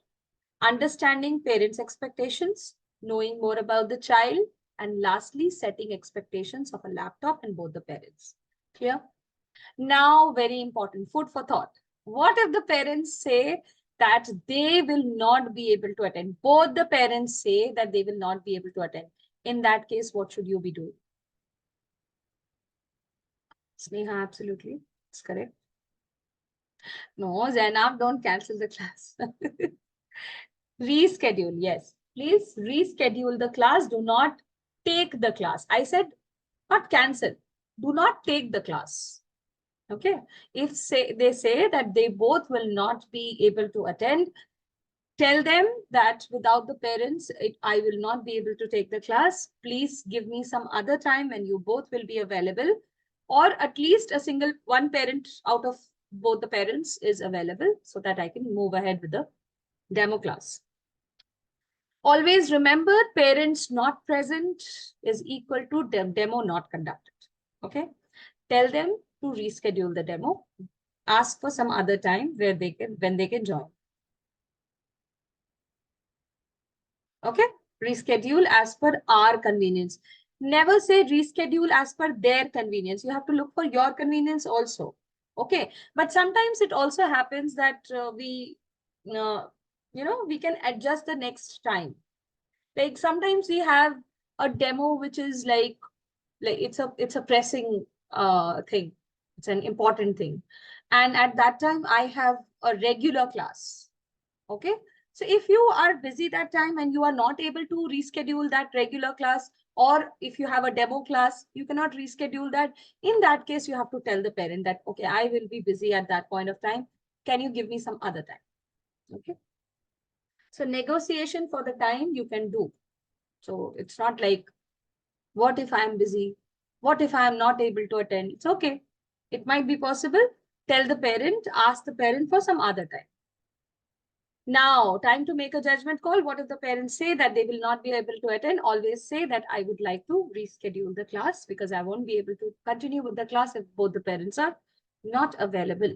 understanding parents' expectations, knowing more about the child, and lastly, setting expectations of a laptop and both the parents. Clear? Now, very important, food for thought. What if the parents say that they will not be able to attend? Both the parents say that they will not be able to attend. In that case, what should you be doing? Sneha, absolutely. That's correct. No, Zainab, don't cancel the class. Reschedule, yes. Please reschedule the class. Do not take the class. I said not cancel. Do not take the class. Okay. If they say that they both will not be able to attend, tell them that without the parents, I will not be able to take the class. Please give me some other time when you both will be available, or at least one parent out of both the parents is available so that I can move ahead with the demo class. Always remember, parents not present is equal to demo not conducted. Okay. Tell them to reschedule the demo. Ask for some other time where when they can join. Okay. Reschedule as per our convenience. Never say reschedule as per their convenience. You have to look for your convenience also. Okay. But sometimes it also happens that we can adjust the next time. Like sometimes we have a demo which is like it's a pressing thing. It's an important thing. And at that time, I have a regular class. Okay. So if you are busy that time and you are not able to reschedule that regular class, or if you have a demo class, you cannot reschedule that. In that case, you have to tell the parent that, okay, I will be busy at that point of time. Can you give me some other time? Okay. So negotiation for the time you can do. So it's not like, what if I'm busy? What if I'm not able to attend? It's okay. It might be possible. Tell the parent, ask the parent for some other time. Now, time to make a judgment call. What if the parents say that they will not be able to attend? Always say that I would like to reschedule the class because I won't be able to continue with the class if both the parents are not available.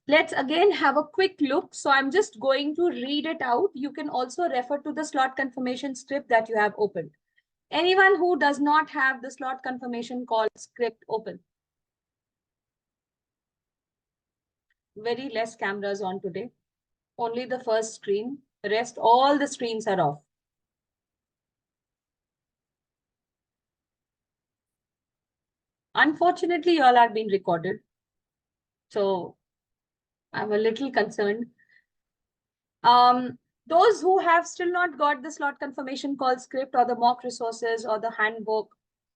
Let's again have a quick look. So I'm just going to read it out. You can also refer to the slot confirmation script that you have opened. Anyone who does not have the slot confirmation call script open? Very less cameras on today. Only the first screen. The rest, all the screens are off. Unfortunately, you all are being recorded. So I'm a little concerned. Those who have still not got the slot confirmation call script or the mock resources or the handbook,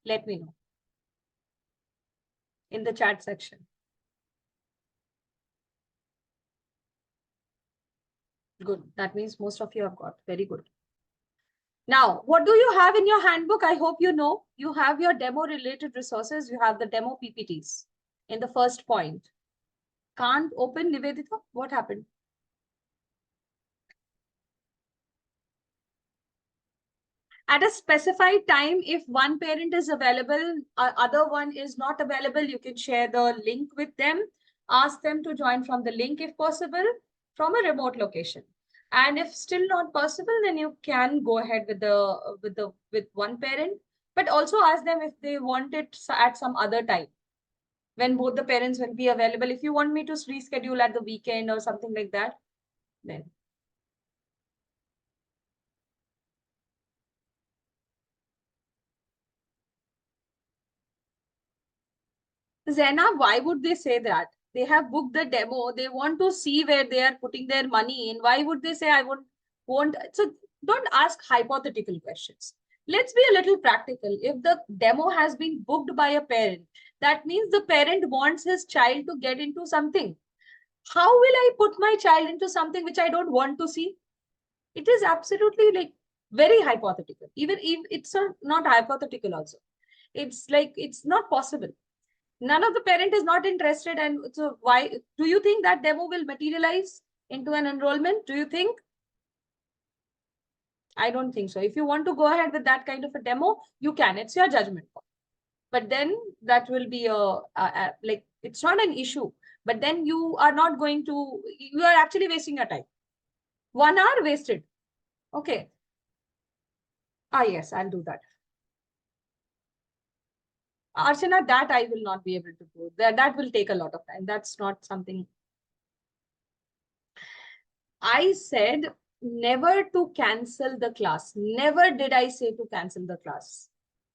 let me know in the chat section. Good. That means most of you have got. Very good. Now, what do you have in your handbook? I hope you know. You have your demo related resources. You have the demo PPTs in the first point. Can't open, Nivedita? What happened? At a specified time, if one parent is available, other one is not available, you can share the link with them. Ask them to join from the link if possible, from a remote location. And if still not possible, then you can go ahead with one parent, but also ask them if they want it at some other time when both the parents will be available. If you want me to reschedule at the weekend or something like that, then. Zena, why would they say that? They have booked the demo. They want to see where they are putting their money in. Why would they say I won't? So don't ask hypothetical questions. Let's be a little practical. If the demo has been booked by a parent, that means the parent wants his child to get into something. How will I put my child into something which I don't want to see? It is absolutely like very hypothetical. Even if it's not hypothetical also. It's like, it's not possible. None of the parent is not interested, and so why do you think that demo will materialize into an enrollment? Do you think? I don't think so. If you want to go ahead with that kind of a demo, you can. It's your judgment call. But then that will be like, it's not an issue, but then you are not going to, you are actually wasting your time. 1 hour wasted. Okay. Yes, I'll do that. Archana, that I will not be able to do. That will take a lot of time. That's not something. I said never to cancel the class. Never did I say to cancel the class.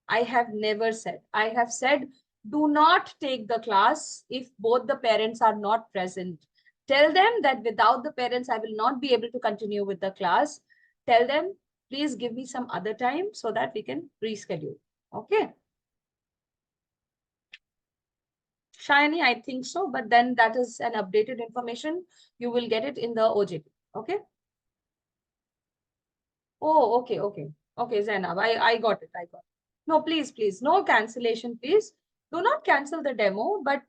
I have never said. I have said, do not take the class if both the parents are not present. Tell them that without the parents, I will not be able to continue with the class. Tell them, please give me some other time so that we can reschedule. Okay. Shiny, I think so, but then that is an updated information. You will get it in the OJT. Okay. Oh, okay, okay. Okay, Zainab, I got it. I got it. No, please, please, no cancellation, please. Do not cancel the demo, but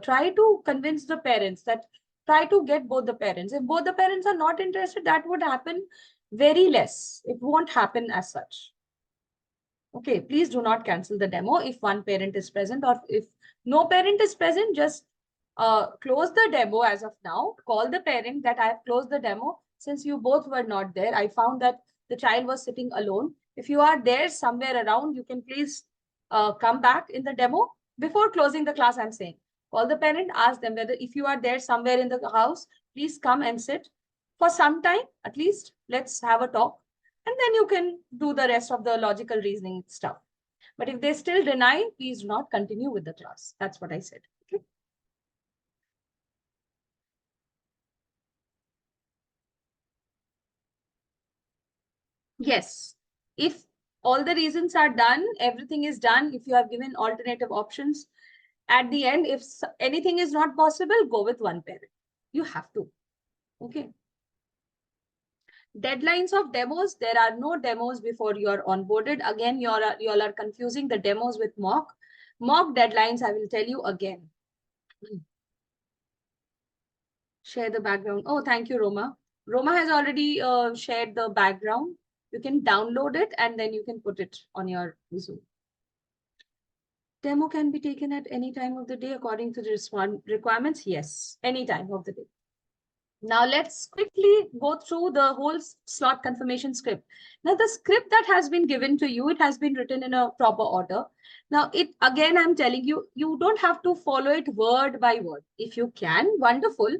try to convince the parents that try to get both the parents. If both the parents are not interested, that would happen very less. It won't happen as such. Okay, please do not cancel the demo if one parent is present, or if no parent is present, just close the demo as of now. Call the parent that I have closed the demo. Since you both were not there, I found that the child was sitting alone. If you are there somewhere around, you can please come back in the demo before closing the class. I'm saying, call the parent, ask them whether if you are there somewhere in the house, please come and sit for some time. At least let's have a talk, and then you can do the rest of the logical reasoning stuff. But if they still deny, please do not continue with the class. That's what I said. Okay. Yes. If all the reasons are done, everything is done. If you have given alternative options, at the end, if anything is not possible, go with one parent. You have to. Okay. Deadlines of demos. There are no demos before you are onboarded. Again, you all are confusing the demos with mock. Mock deadlines, I will tell you again. Share the background. Oh, thank you, Roma. Roma has already shared the background. You can download it and then you can put it on your Zoom. Demo can be taken at any time of the day according to the requirements. Yes, any time of the day. Now let's quickly go through the whole slot confirmation script. Now the script that has been given to you, it has been written in a proper order. Now again, I'm telling you, you don't have to follow it word by word. If you can, wonderful.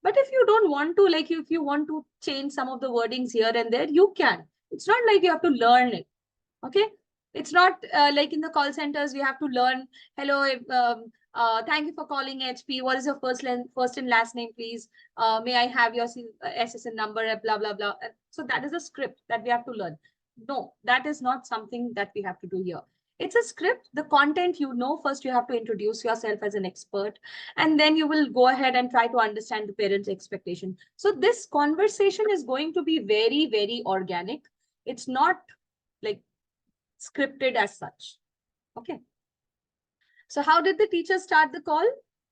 But if you don't want to, like if you want to change some of the wordings here and there, you can. It's not like you have to learn it. Okay. It's not like in the call centers, we have to learn, hello, thank you for calling HP. What is your first and last name, please? May I have your SSN number, blah, blah, blah. So that is a script that we have to learn. No, that is not something that we have to do here. It's a script. The content, first you have to introduce yourself as an expert, and then you will go ahead and try to understand the parent's expectation. So this conversation is going to be very, very organic. It's not like scripted as such. Okay. So how did the teacher start the call?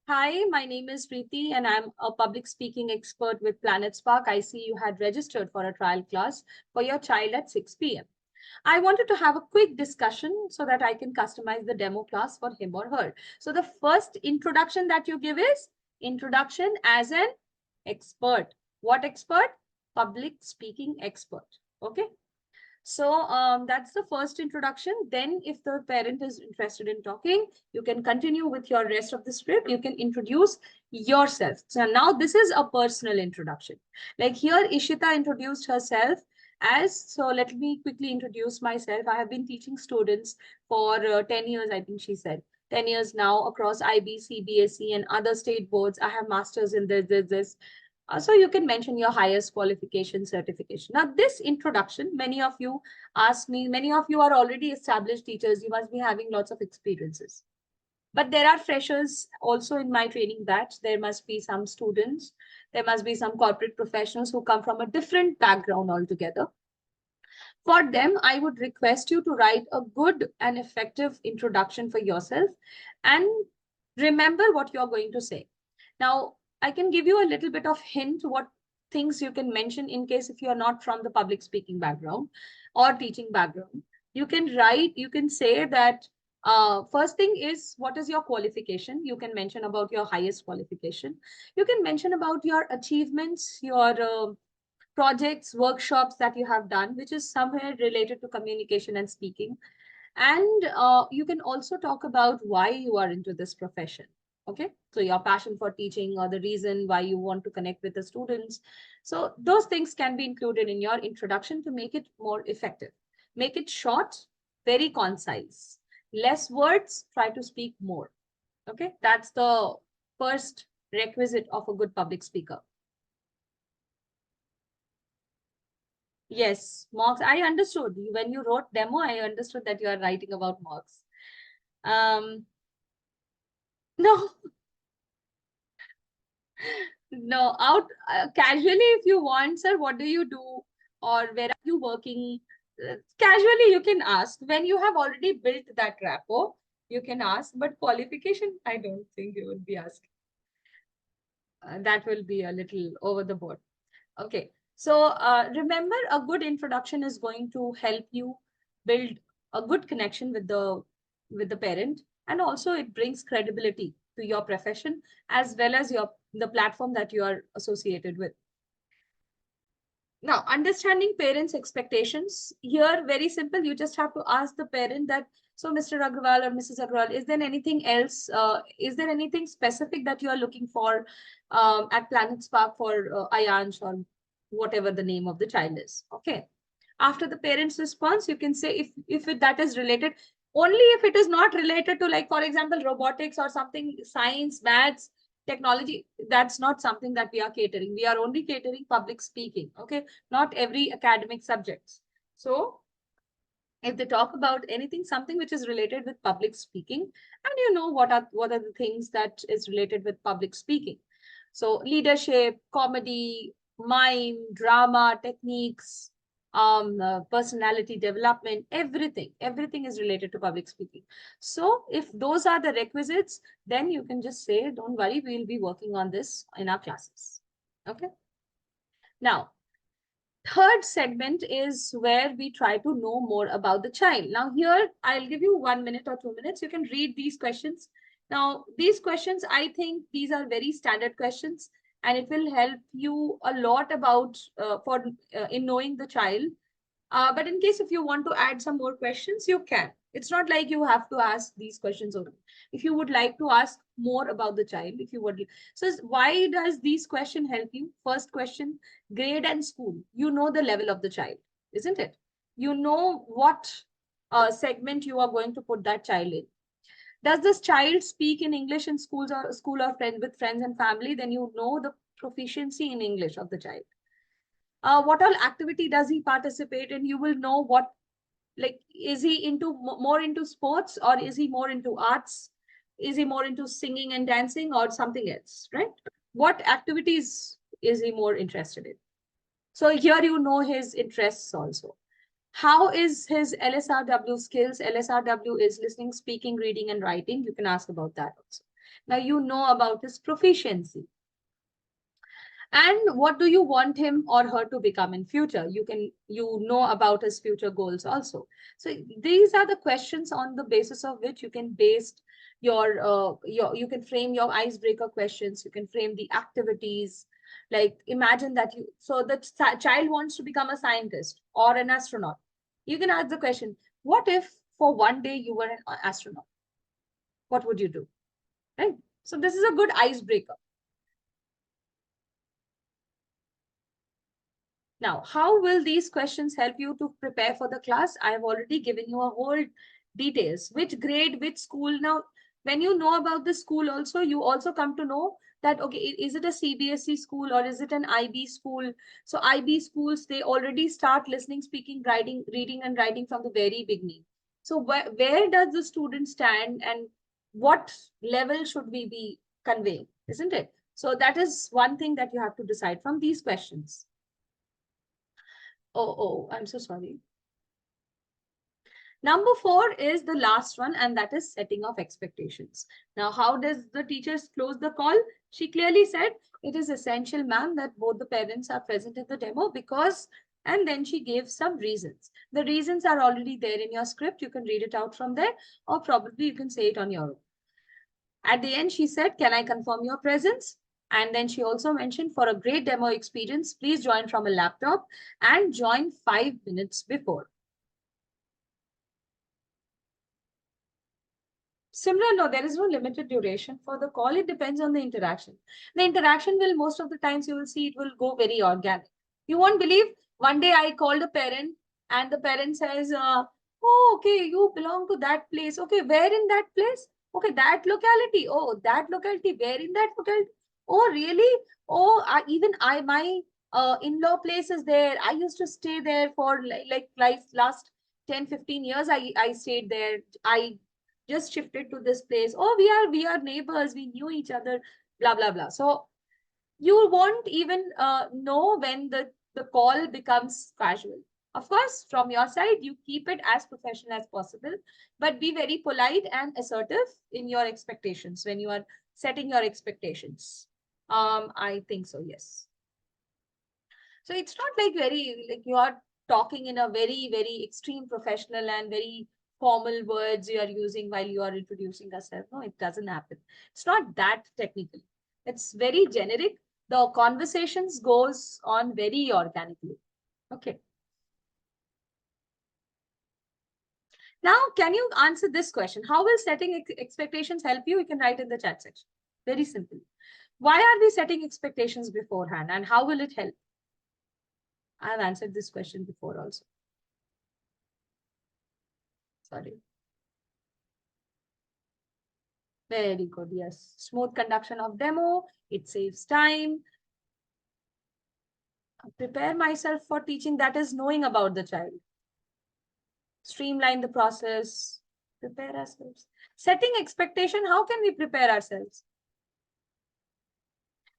Hi, my name is Preeti and I'm a public speaking expert with Planet Spark. I see you had registered for a trial class for your child at 6 p.m. I wanted to have a quick discussion so that I can customize the demo class for him or her. So the first introduction that you give is introduction as an expert. What expert? Public speaking expert. Okay. So that's the first introduction. Then if the parent is interested in talking, you can continue with your rest of the script. You can introduce yourself. So now this is a personal introduction. Like here, Ishita introduced herself as, so let me quickly introduce myself. I have been teaching students for 10 years, I think she said. 10 years now across IB, CBSE and other state boards. I have masters in this. So you can mention your highest qualification certification. Now this introduction, many of you ask me, many of you are already established teachers. You must be having lots of experiences. But there are freshers also in my training batch. There must be some students. There must be some corporate professionals who come from a different background altogether. For them, I would request you to write a good and effective introduction for yourself and remember what you're going to say. Now, I can give you a little bit of hint what things you can mention in case if you are not from the public speaking background or teaching background. You can write, you can say that first thing is, what is your qualification? You can mention about your highest qualification. You can mention about your achievements, your projects, workshops that you have done, which is somewhere related to communication and speaking. And you can also talk about why you are into this profession. Okay, so your passion for teaching or the reason why you want to connect with the students. So those things can be included in your introduction to make it more effective. Make it short, very concise. Less words, try to speak more. Okay, that's the first requisite of a good public speaker. Yes, mocks. I understood. When you wrote demo, I understood that you are writing about mocks. No, no, out casually if you want, sir, what do you do? Or where are you working? Casually, you can ask. When you have already built that rapport, you can ask. But qualification, I don't think you will be asking. That will be a little over the board. Okay. So remember, a good introduction is going to help you build a good connection with the parent, and also it brings credibility to your profession as well as the platform that you are associated with. Now, understanding parents' expectations, here, very simple. You just have to ask the parent that, so Mr. Agrawal or Mrs. Agrawal, is there anything else? Is there anything specific that you are looking for at Planet Spark for Ayansh or whatever the name of the child is? Okay. After the parent's response, you can say if that is related, only if it is not related to, like, for example, robotics or something, science, maths, technology, that's not something that we are catering. We are only catering public speaking, okay? Not every academic subjects. So if they talk about anything, something which is related with public speaking, and you know what are the things that is related with public speaking. So leadership, comedy, mime, drama, techniques, personality development, everything is related to public speaking. So if those are the requisites, then you can just say, don't worry, we'll be working on this in our classes. Okay. Now, third segment is where we try to know more about the child. Now here, I'll give you 1 minute or 2 minutes. You can read these questions. Now, these questions, I think these are very standard questions, and it will help you a lot about in knowing the child. But in case if you want to add some more questions, you can. It's not like you have to ask these questions only. If you would like to ask more about the child, if you would. So why does these questions help you? First question, grade and school. You know the level of the child, isn't it? You know what segment you are going to put that child in. Does this child speak in English in schools or school or with friends and family? Then you know the proficiency in English of the child. What all activity does he participate in? You will know what, like, is he into more into sports, or is he more into arts? Is he more into singing and dancing or something else, right? What activities is he more interested in? So here you know his interests also. How is his LSRW skills? LSRW is listening, speaking, reading, and writing. You can ask about that also. Now you know about his proficiency. And what do you want him or her to become in future? You know about his future goals also. So these are the questions on the basis of which you can base you can frame your icebreaker questions. You can frame the activities. Like, imagine that the child wants to become a scientist or an astronaut. You can ask the question, what if for one day you were an astronaut? What would you do? Right? So this is a good icebreaker. Now, how will these questions help you to prepare for the class? I have already given you a whole details, which grade, which school. Now, when you know about the school also, you also come to know that, okay, is it a CBSE school or is it an IB school? So IB schools, they already start listening, speaking, writing, reading and writing from the very beginning. So where does the student stand and what level should we be conveying, isn't it? So that is one thing that you have to decide from these questions. Oh, I'm so sorry. Number 4 is the last one, and that is setting of expectations. Now, how does the teachers close the call? She clearly said, it is essential, ma'am, that both the parents are present in the demo because, and then she gave some reasons. The reasons are already there in your script. You can read it out from there, or probably you can say it on your own. At the end, she said, can I confirm your presence? And then she also mentioned, for a great demo experience, please join from a laptop and join 5 minutes before. Similar, no, there is no limited duration for the call. It depends on the interaction. The interaction will, most of the times you will see, it will go very organic. You won't believe, one day I called a parent and the parent says, oh, okay, you belong to that place. Okay, where in that place? Okay, that locality. Oh, that locality. Where in that locality? Oh, really? Oh, my in-law place is there. I used to stay there for like last 10-15 years. I stayed there. I just shifted to this place. Oh, we are neighbors. We knew each other. Blah blah blah. So you won't even know when the call becomes casual. Of course, from your side, you keep it as professional as possible, but be very polite and assertive in your expectations when you are setting your expectations. I think so, yes. So it's not like very, like you are talking in a very, very extreme professional and very formal words you are using while you are introducing yourself. No, it doesn't happen. It's not that technical. It's very generic. The conversations goes on very organically. Okay. Now, can you answer this question? How will setting expectations help you? You can write in the chat section. Very simple. Why are we setting expectations beforehand and how will it help? I have answered this question before also. Sorry. Very good. Yes. Smooth conduction of demo. It saves time. Prepare myself for teaching. That is knowing about the child. Streamline the process. Prepare ourselves. Setting expectation. How can we prepare ourselves?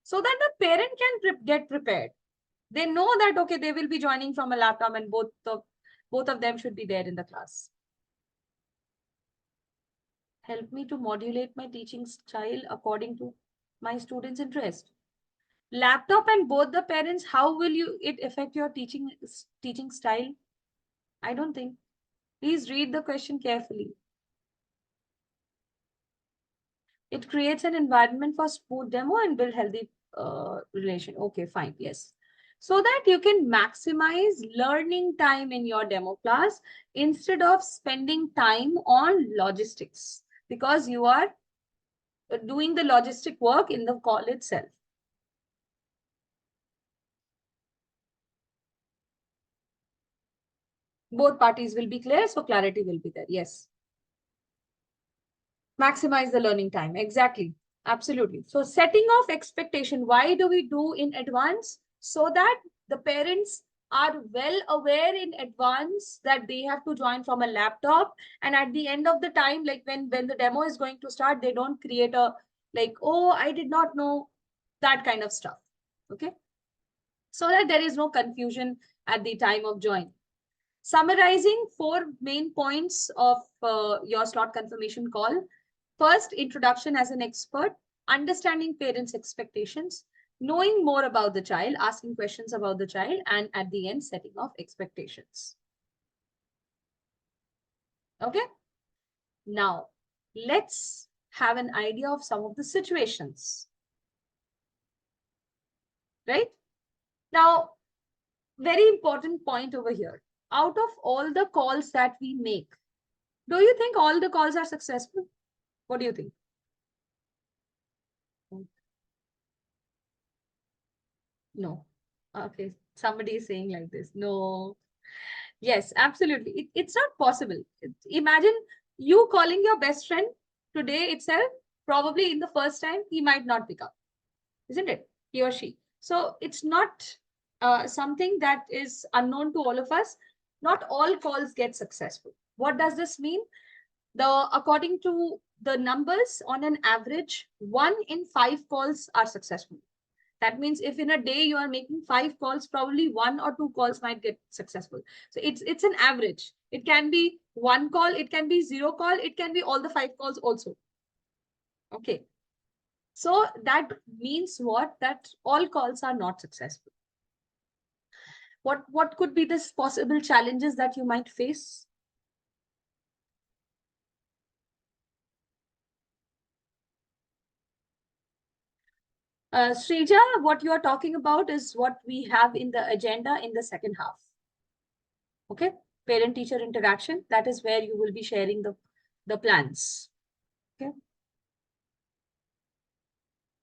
So that the parent can get prepared. They know that, okay, they will be joining from a laptop and both of them should be there in the class. Help me to modulate my teaching style according to my students' interest. Laptop and both the parents, how will it affect your teaching style? I don't think. Please read the question carefully. It creates an environment for smooth demo and build healthy relation. Okay, fine. Yes. So that you can maximize learning time in your demo class instead of spending time on logistics, because you are doing the logistic work in the call itself. Both parties will be clear, so clarity will be there. Yes. Maximize the learning time. Exactly. Absolutely. So setting of expectation, why do we do in advance? So that the parents are well aware in advance that they have to join from a laptop. And at the end of the time, like when the demo is going to start, they don't create a like, oh, I did not know, that kind of stuff. Okay. So that there is no confusion at the time of join. Summarizing 4 main points of your slot confirmation call. First, introduction as an expert, understanding parents' expectations, knowing more about the child, asking questions about the child, and at the end, setting of expectations. Okay. Now, let's have an idea of some of the situations. Right? Now, very important point over here. Out of all the calls that we make, do you think all the calls are successful? What do you think? No. Okay. Somebody is saying like this. No. Yes, absolutely. It's not possible. Imagine you calling your best friend today itself. Probably in the first time, he might not pick up. Isn't it? He or she. So it's not something that is unknown to all of us. Not all calls get successful. What does this mean? According to the numbers, on an average, 1 in 5 calls are successful. That means if in a day you are making 5 calls, probably 1 or 2 calls might get successful. So it's an average. It can be 1 call, it can be 0 call, it can be all the 5 calls also. Okay. So that means what? That all calls are not successful. What could be the possible challenges that you might face? Srija, what you are talking about is what we have in the agenda in the second half. Okay, parent-teacher interaction. That is where you will be sharing the plans. Okay.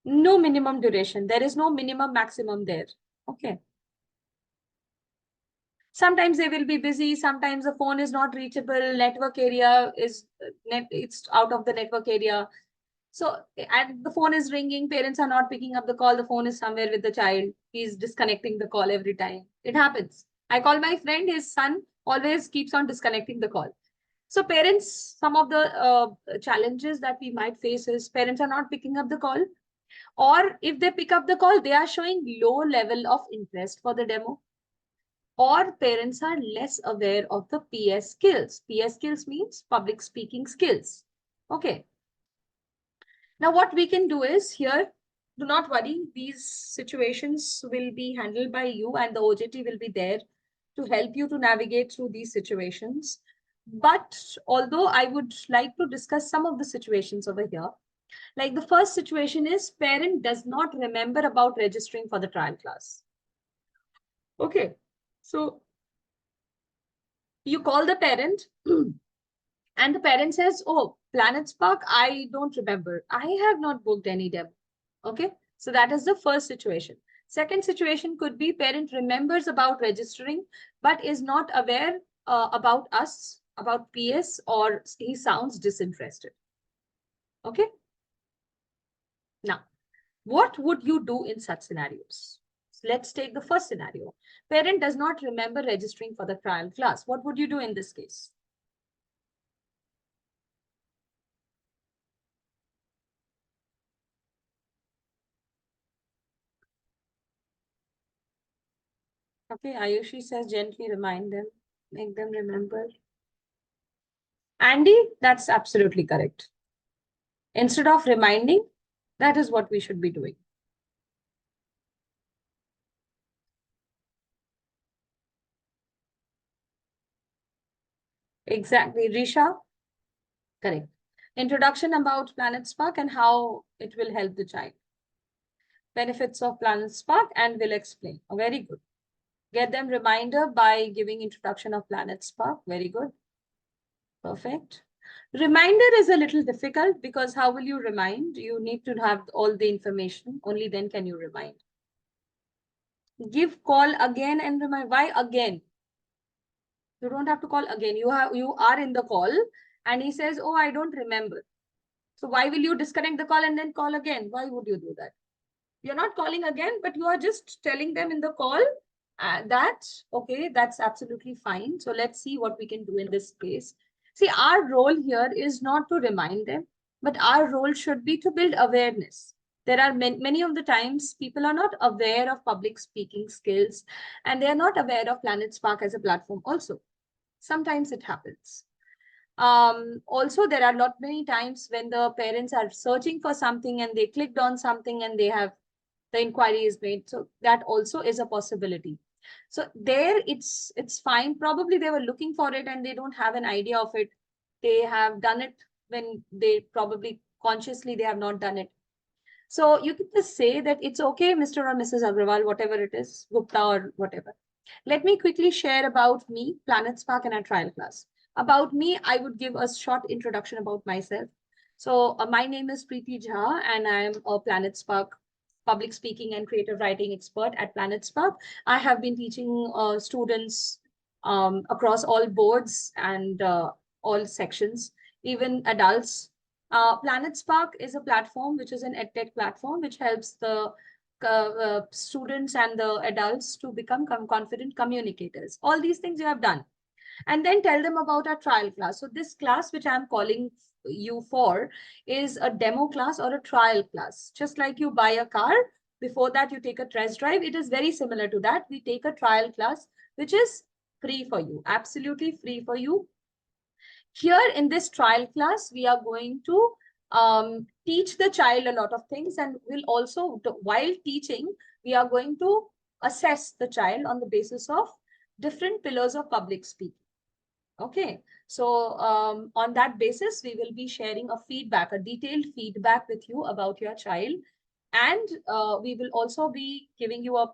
No minimum duration. There is no minimum maximum there. Okay. Sometimes they will be busy. Sometimes the phone is not reachable. Network area is it's out of the network area. So, and the phone is ringing. Parents are not picking up the call. The phone is somewhere with the child. He's disconnecting the call every time. It happens. I call my friend. His son always keeps on disconnecting the call. So parents, some of the challenges that we might face is parents are not picking up the call. Or if they pick up the call, they are showing low level of interest for the demo. Or parents are less aware of the PS skills. PS skills means public speaking skills. Okay. Now what we can do is here, do not worry. These situations will be handled by you and the OJT will be there to help you to navigate through these situations. But although I would like to discuss some of the situations over here, like the first situation is parent does not remember about registering for the trial class. Okay, so you call the parent and the parent says, oh, Planet Spark, I don't remember. I have not booked any demo. Okay, so that is the first situation. Second situation could be parent remembers about registering, but is not aware about us, about PS, or he sounds disinterested. Okay. Now, what would you do in such scenarios? So let's take the first scenario. Parent does not remember registering for the trial class. What would you do in this case? Okay, Ayushi says gently remind them, make them remember. Andy, that's absolutely correct. Instead of reminding, that is what we should be doing. Exactly, Risha. Correct. Introduction about Planet Spark and how it will help the child. Benefits of Planet Spark and will explain. Oh, very good. Get them reminder by giving introduction of Planet Spark. Very good. Perfect. Reminder is a little difficult because how will you remind? You need to have all the information. Only then can you remind. Give call again and remind. Why again? You don't have to call again. You are in the call and he says, oh, I don't remember. So why will you disconnect the call and then call again? Why would you do that? You're not calling again, but you are just telling them in the call that, okay, that's absolutely fine. So let's see what we can do in this case. See, our role here is not to remind them, but our role should be to build awareness. There are many of the times people are not aware of public speaking skills and they are not aware of Planet Spark as a platform also. Sometimes it happens. Also, there are not many times when the parents are searching for something and they clicked on something and they have the inquiry is made. So that also is a possibility. So there it's fine. Probably they were looking for it and they don't have an idea of it. They have done it when they probably consciously they have not done it. So you can just say that it's okay, Mr. or Mrs. Agrawal, whatever it is, Gupta or whatever. Let me quickly share about me, Planet Spark, and our trial class. About me, I would give a short introduction about myself. So my name is Preeti Jha, and I am a Planet Spark public speaking and creative writing expert at Planet Spark. I have been teaching students across all boards and all sections, even adults. Planet Spark is a platform which is an edtech platform which helps the students and the adults to become confident communicators. All these things you have done. And then tell them about our trial class. So this class, which I'm calling you for, is a demo class or a trial class. Just like you buy a car, before that you take a test drive. It is very similar to that. We take a trial class, which is free for you, absolutely free for you. Here in this trial class, we are going to teach the child a lot of things, and we'll also, while teaching, we are going to assess the child on the basis of different pillars of public speaking. Okay, so on that basis, we will be sharing a feedback, a detailed feedback with you about your child. And we will also be giving you a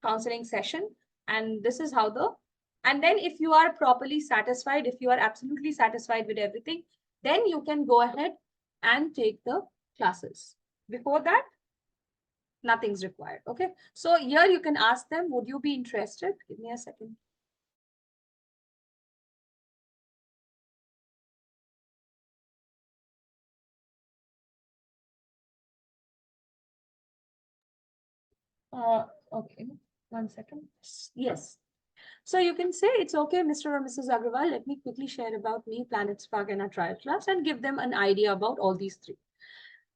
counseling session. And this is how and then if you are properly satisfied, if you are absolutely satisfied with everything, then you can go ahead and take the classes. Before that, nothing's required. Okay, so here you can ask them, would you be interested? Give me a second. Okay, 1 second. Yes. So you can say, it's okay, Mr. or Mrs. Agrawal, let me quickly share about me, Planet Spark, and our trial class, and give them an idea about all these three.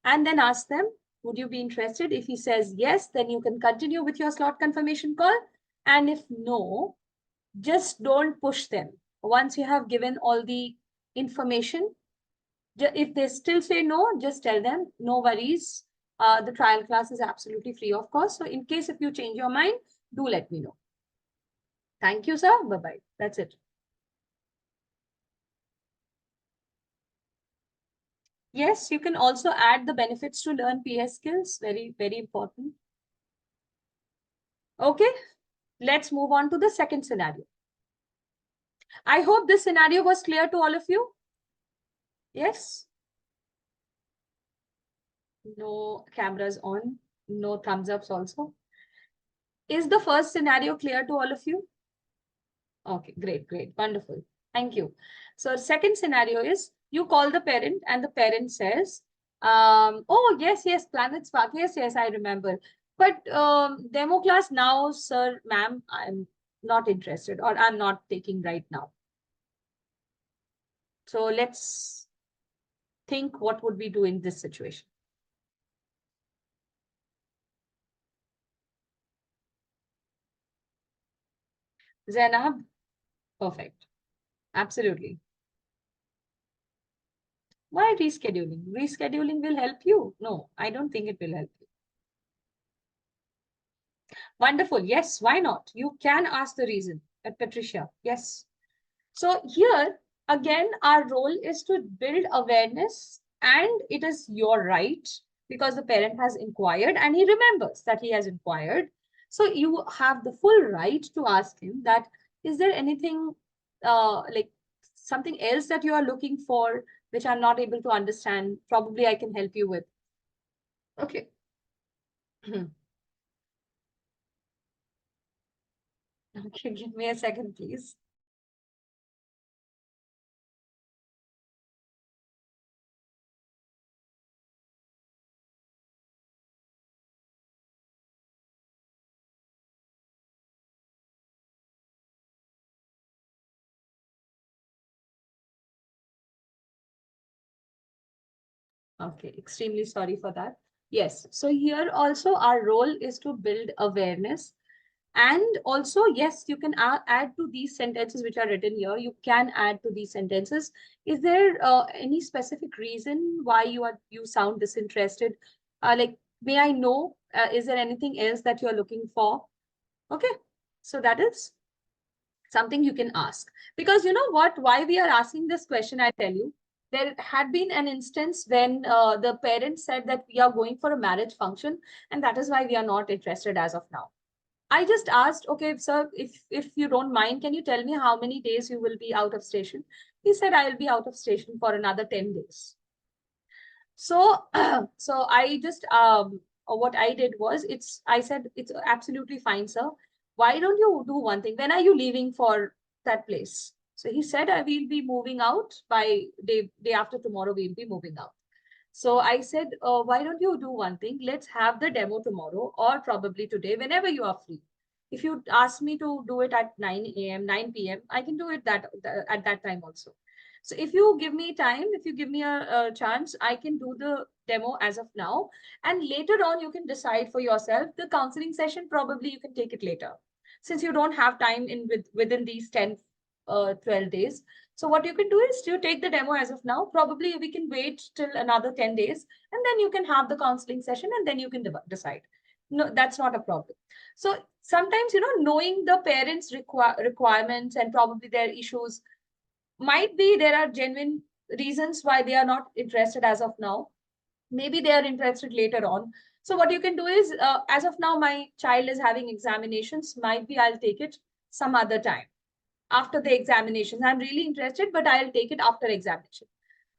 And then ask them, would you be interested? If he says yes, then you can continue with your slot confirmation call. And if no, just don't push them. Once you have given all the information, if they still say no, just tell them, no worries. The trial class is absolutely free of cost. So in case if you change your mind, do let me know. Thank you, sir. Bye-bye. That's it. Yes, you can also add the benefits to learn PS skills. Very, very important. Okay, let's move on to the second scenario. I hope this scenario was clear to all of you. Yes? No cameras on, no thumbs ups also. Is the first scenario clear to all of you? Okay, great, great, wonderful. Thank you. So second scenario is you call the parent and the parent says, oh, yes, yes, Planet Spark. Yes, yes, I remember. But demo class now, sir, ma'am, I'm not interested or I'm not taking right now. So let's think what would we do in this situation. Zainab, perfect. Absolutely. Why rescheduling? Rescheduling will help you. No, I don't think it will help you. Wonderful. Yes, why not? You can ask the reason. Patricia, yes. So here, again, our role is to build awareness, and it is your right because the parent has inquired and he remembers that he has inquired. So you have the full right to ask him that, is there anything like something else that you are looking for, which I'm not able to understand? Probably I can help you with. Okay. Okay, give me a second, please. Okay, extremely sorry for that. Yes, so here also our role is to build awareness. And also, yes, you can add to these sentences which are written here. You can add to these sentences. Is there any specific reason why you sound disinterested? Like, may I know, is there anything else that you're looking for? Okay, so that is something you can ask. Because you know what, why we are asking this question, I tell you, there had been an instance when the parents said that we are going for a marriage function, and that is why we are not interested as of now. I just asked, okay, sir, if you don't mind, can you tell me how many days you will be out of station? He said, I will be out of station for another 10 days. So, so I just, what I did was, I said, it's absolutely fine, sir. Why don't you do one thing? When are you leaving for that place? So he said, I will be moving out by day after tomorrow, we'll be moving out. So I said, why don't you do one thing? Let's have the demo tomorrow or probably today, whenever you are free. If you ask me to do it at 9 a.m., 9 p.m., I can do it at that time also. So if you give me time, if you give me a chance, I can do the demo as of now. And later on, you can decide for yourself. The counseling session, probably you can take it later. Since you don't have time within these 10, 12 days. So what you can do is you take the demo as of now. Probably we can wait till another 10 days and then you can have the counseling session and then you can decide. No, that's not a problem. So sometimes, you know, knowing the parents' requirements and probably their issues, might be there are genuine reasons why they are not interested as of now. Maybe they are interested later on. So what you can do is, as of now, my child is having examinations. Might be I'll take it some other time after the examinations. I'm really interested, but I'll take it after examination.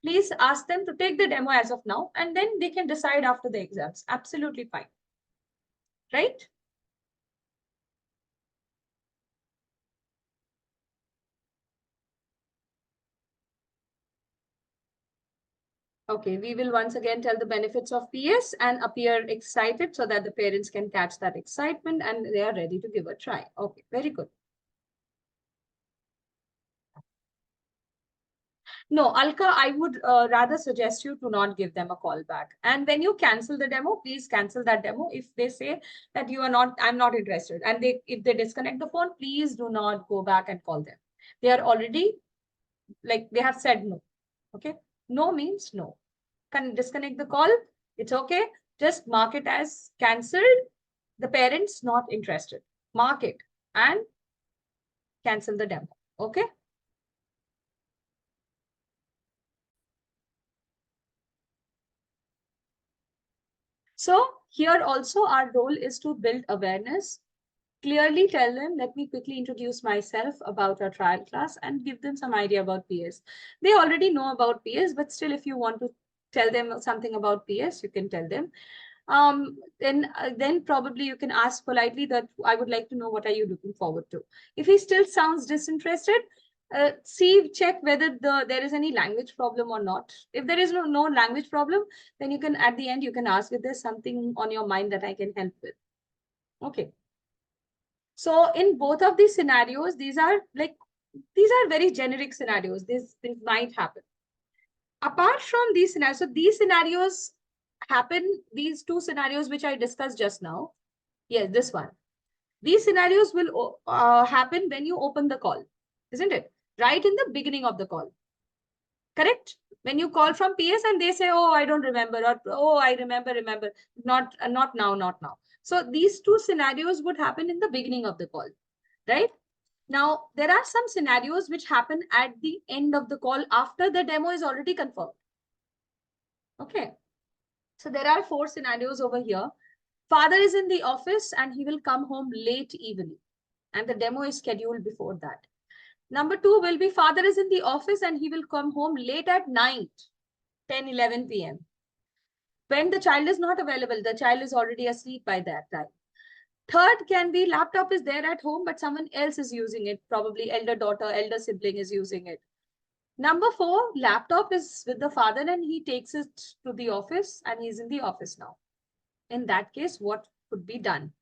Please ask them to take the demo as of now, and then they can decide after the exams. Absolutely fine. Right? Okay, we will once again tell the benefits of PS and appear excited so that the parents can catch that excitement and they are ready to give a try. Okay, very good. No, Alka, I would rather suggest you to not give them a call back. And when you cancel the demo, please cancel that demo. If they say that you are not, I'm not interested, and if they disconnect the phone, please do not go back and call them. They are already, like, they have said no. Okay. No means no. Can disconnect the call. It's okay. Just mark it as cancelled. The parents not interested. Mark it and cancel the demo. Okay. So here also our role is to build awareness. Clearly tell them, let me quickly introduce myself about our trial class and give them some idea about PS. They already know about PS, but still if you want to tell them something about PS, you can tell them. Then probably you can ask politely that I would like to know what are you looking forward to. If he still sounds disinterested, check whether there is any language problem or not. If there is no language problem, then you can, at the end, you can ask if there's something on your mind that I can help with. Okay. So in both of these scenarios, these are very generic scenarios. This might happen. Apart from these scenarios, so these scenarios happen, these two scenarios which I discussed just now. Yes, this one. These scenarios will happen when you open the call, isn't it? Right in the beginning of the call. Correct? When you call from PS and they say, oh, I don't remember, or oh, I remember. Not now. So these two scenarios would happen in the beginning of the call, right? Now, there are some scenarios which happen at the end of the call after the demo is already confirmed. Okay. So there are 4 scenarios over here. Father is in the office and he will come home late evening, and the demo is scheduled before that. Number 2 will be father is in the office and he will come home late at night, 10, 11 p.m. When the child is not available, the child is already asleep by that time. Third can be laptop is there at home, but someone else is using it. Probably elder daughter, elder sibling is using it. Number 4, laptop is with the father and he takes it to the office and he's in the office now. In that case, what could be done?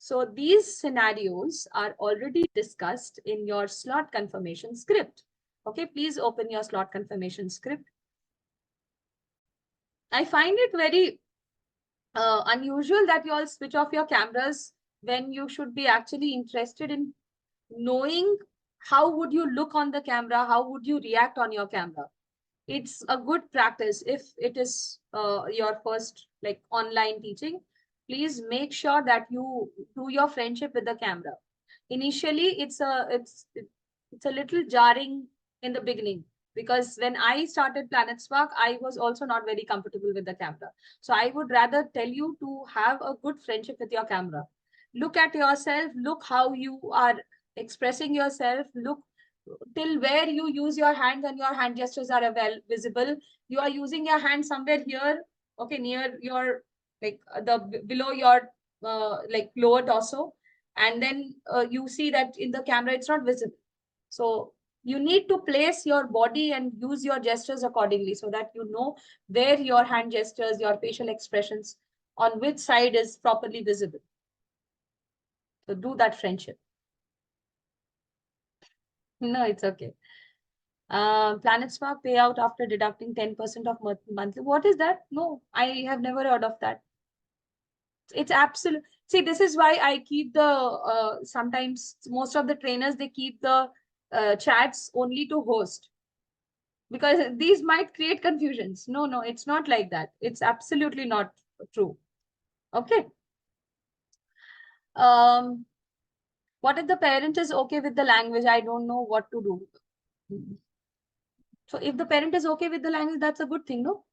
So these scenarios are already discussed in your slot confirmation script. Okay, please open your slot confirmation script. I find it very unusual that you all switch off your cameras when you should be actually interested in knowing how would you look on the camera, how would you react on your camera. It's a good practice if it is your first online teaching. Please make sure that you do your friendship with the camera. Initially, it's a little jarring in the beginning, because when I started Planet Spark, I was also not very comfortable with the camera. So I would rather tell you to have a good friendship with your camera. Look at yourself, look how you are expressing yourself, look till where you use your hands and your hand gestures are well visible. You are using your hand somewhere here, okay, near your below your lower torso, and then you see that in the camera it's not visible. So you need to place your body and use your gestures accordingly so that you know where your hand gestures, your facial expressions, on which side is properly visible. So do that friendship. No, it's okay. Planet Spark payout after deducting 10% of monthly. What is that? No, I have never heard of that. It's absolute. See, this is why I keep the, sometimes most of the trainers, they keep the chats only to host, because these might create confusions. No, it's not like that. It's absolutely not true. Okay. What if the parent is okay with the language? I don't know what to do. So if the parent is okay with the language, that's a good thing, no?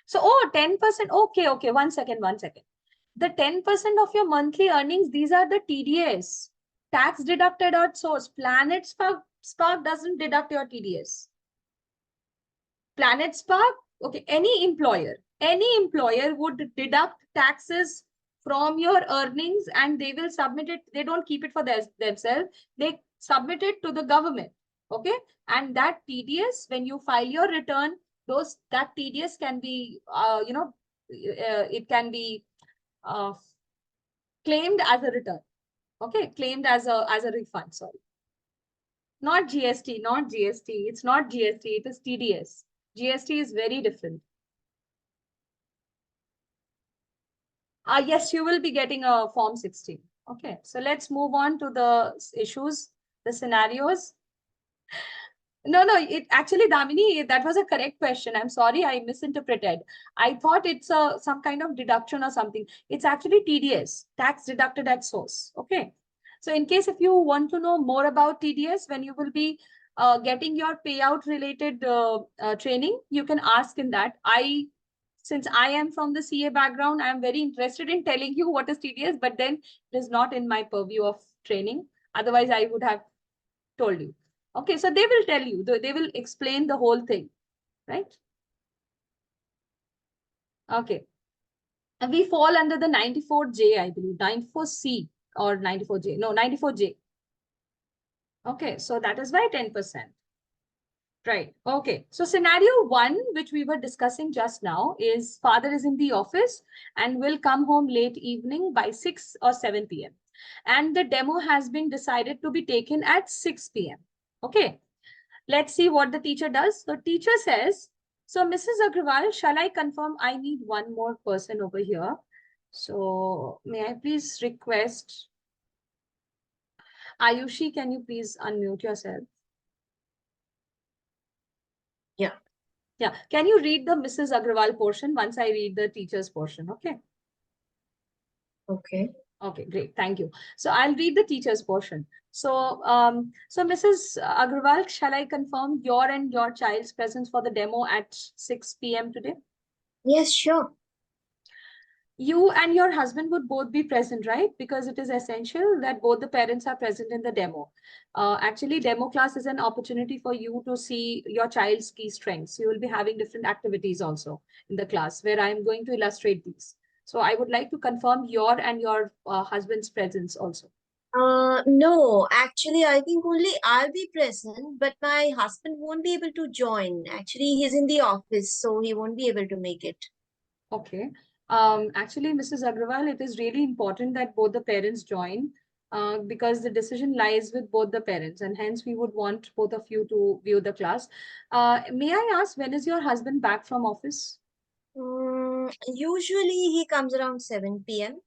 So, 10%. Okay. 1 second. The 10% of your monthly earnings, these are the TDS, tax deducted at source. Planet Spark doesn't deduct your TDS. Planet Spark, okay, any employer would deduct taxes from your earnings and they will submit it. They don't keep it for themselves. They submit it to the government. Okay. And that TDS, when you file your return, that TDS can be, it can be claimed as a return. Okay. Claimed as a refund. Sorry. Not GST. It's not GST. It is TDS. GST is very different. Yes, you will be getting a Form 16. Okay, so let's move on to the issues, the scenarios. No, it actually, Damini, that was a correct question. I'm sorry, I misinterpreted. I thought it's some kind of deduction or something. It's actually TDS, tax deducted at source. Okay. So in case if you want to know more about TDS, when you will be getting your payout related training, you can ask in that. Since I am from the CA background, I am very interested in telling you what is TDS, but then it is not in my purview of training. Otherwise, I would have told you. Okay, so they will tell you, they will explain the whole thing, right? Okay. And we fall under the 94J, I believe, 94C or 94J. No, 94J. Okay, so that is why 10%. Right. Okay. So scenario one, which we were discussing just now, is father is in the office and will come home late evening by 6 or 7 p.m. And the demo has been decided to be taken at 6 p.m. Okay. Let's see what the teacher does. The teacher says, so Mrs. Agrawal, shall I confirm I need one more person over here? So may I please request Ayushi, can you please unmute yourself? Yeah. Yeah. Can you read the Mrs. Agrawal portion once I read the teacher's portion? Okay. Okay. Okay, great. Thank you. So I'll read the teacher's portion. So, so Mrs. Agrawal, shall I confirm your and your child's presence for the demo at 6 p.m. today? Yes, sure. You and your husband would both be present, right? Because it is essential that both the parents are present in the demo. Actually, demo class is an opportunity for you to see your child's key strengths. You will be having different activities also in the class where I'm going to illustrate these. So I would like to confirm your and your husband's presence also. No, actually, I think only I'll be present, but my husband won't be able to join. Actually, he's in the office, so he won't be able to make it. Okay. Actually, Mrs. Agrawal, it is really important that both the parents join because the decision lies with both the parents, and hence we would want both of you to view the class. May I ask, when is your husband back from office? Usually he comes around 7 p.m.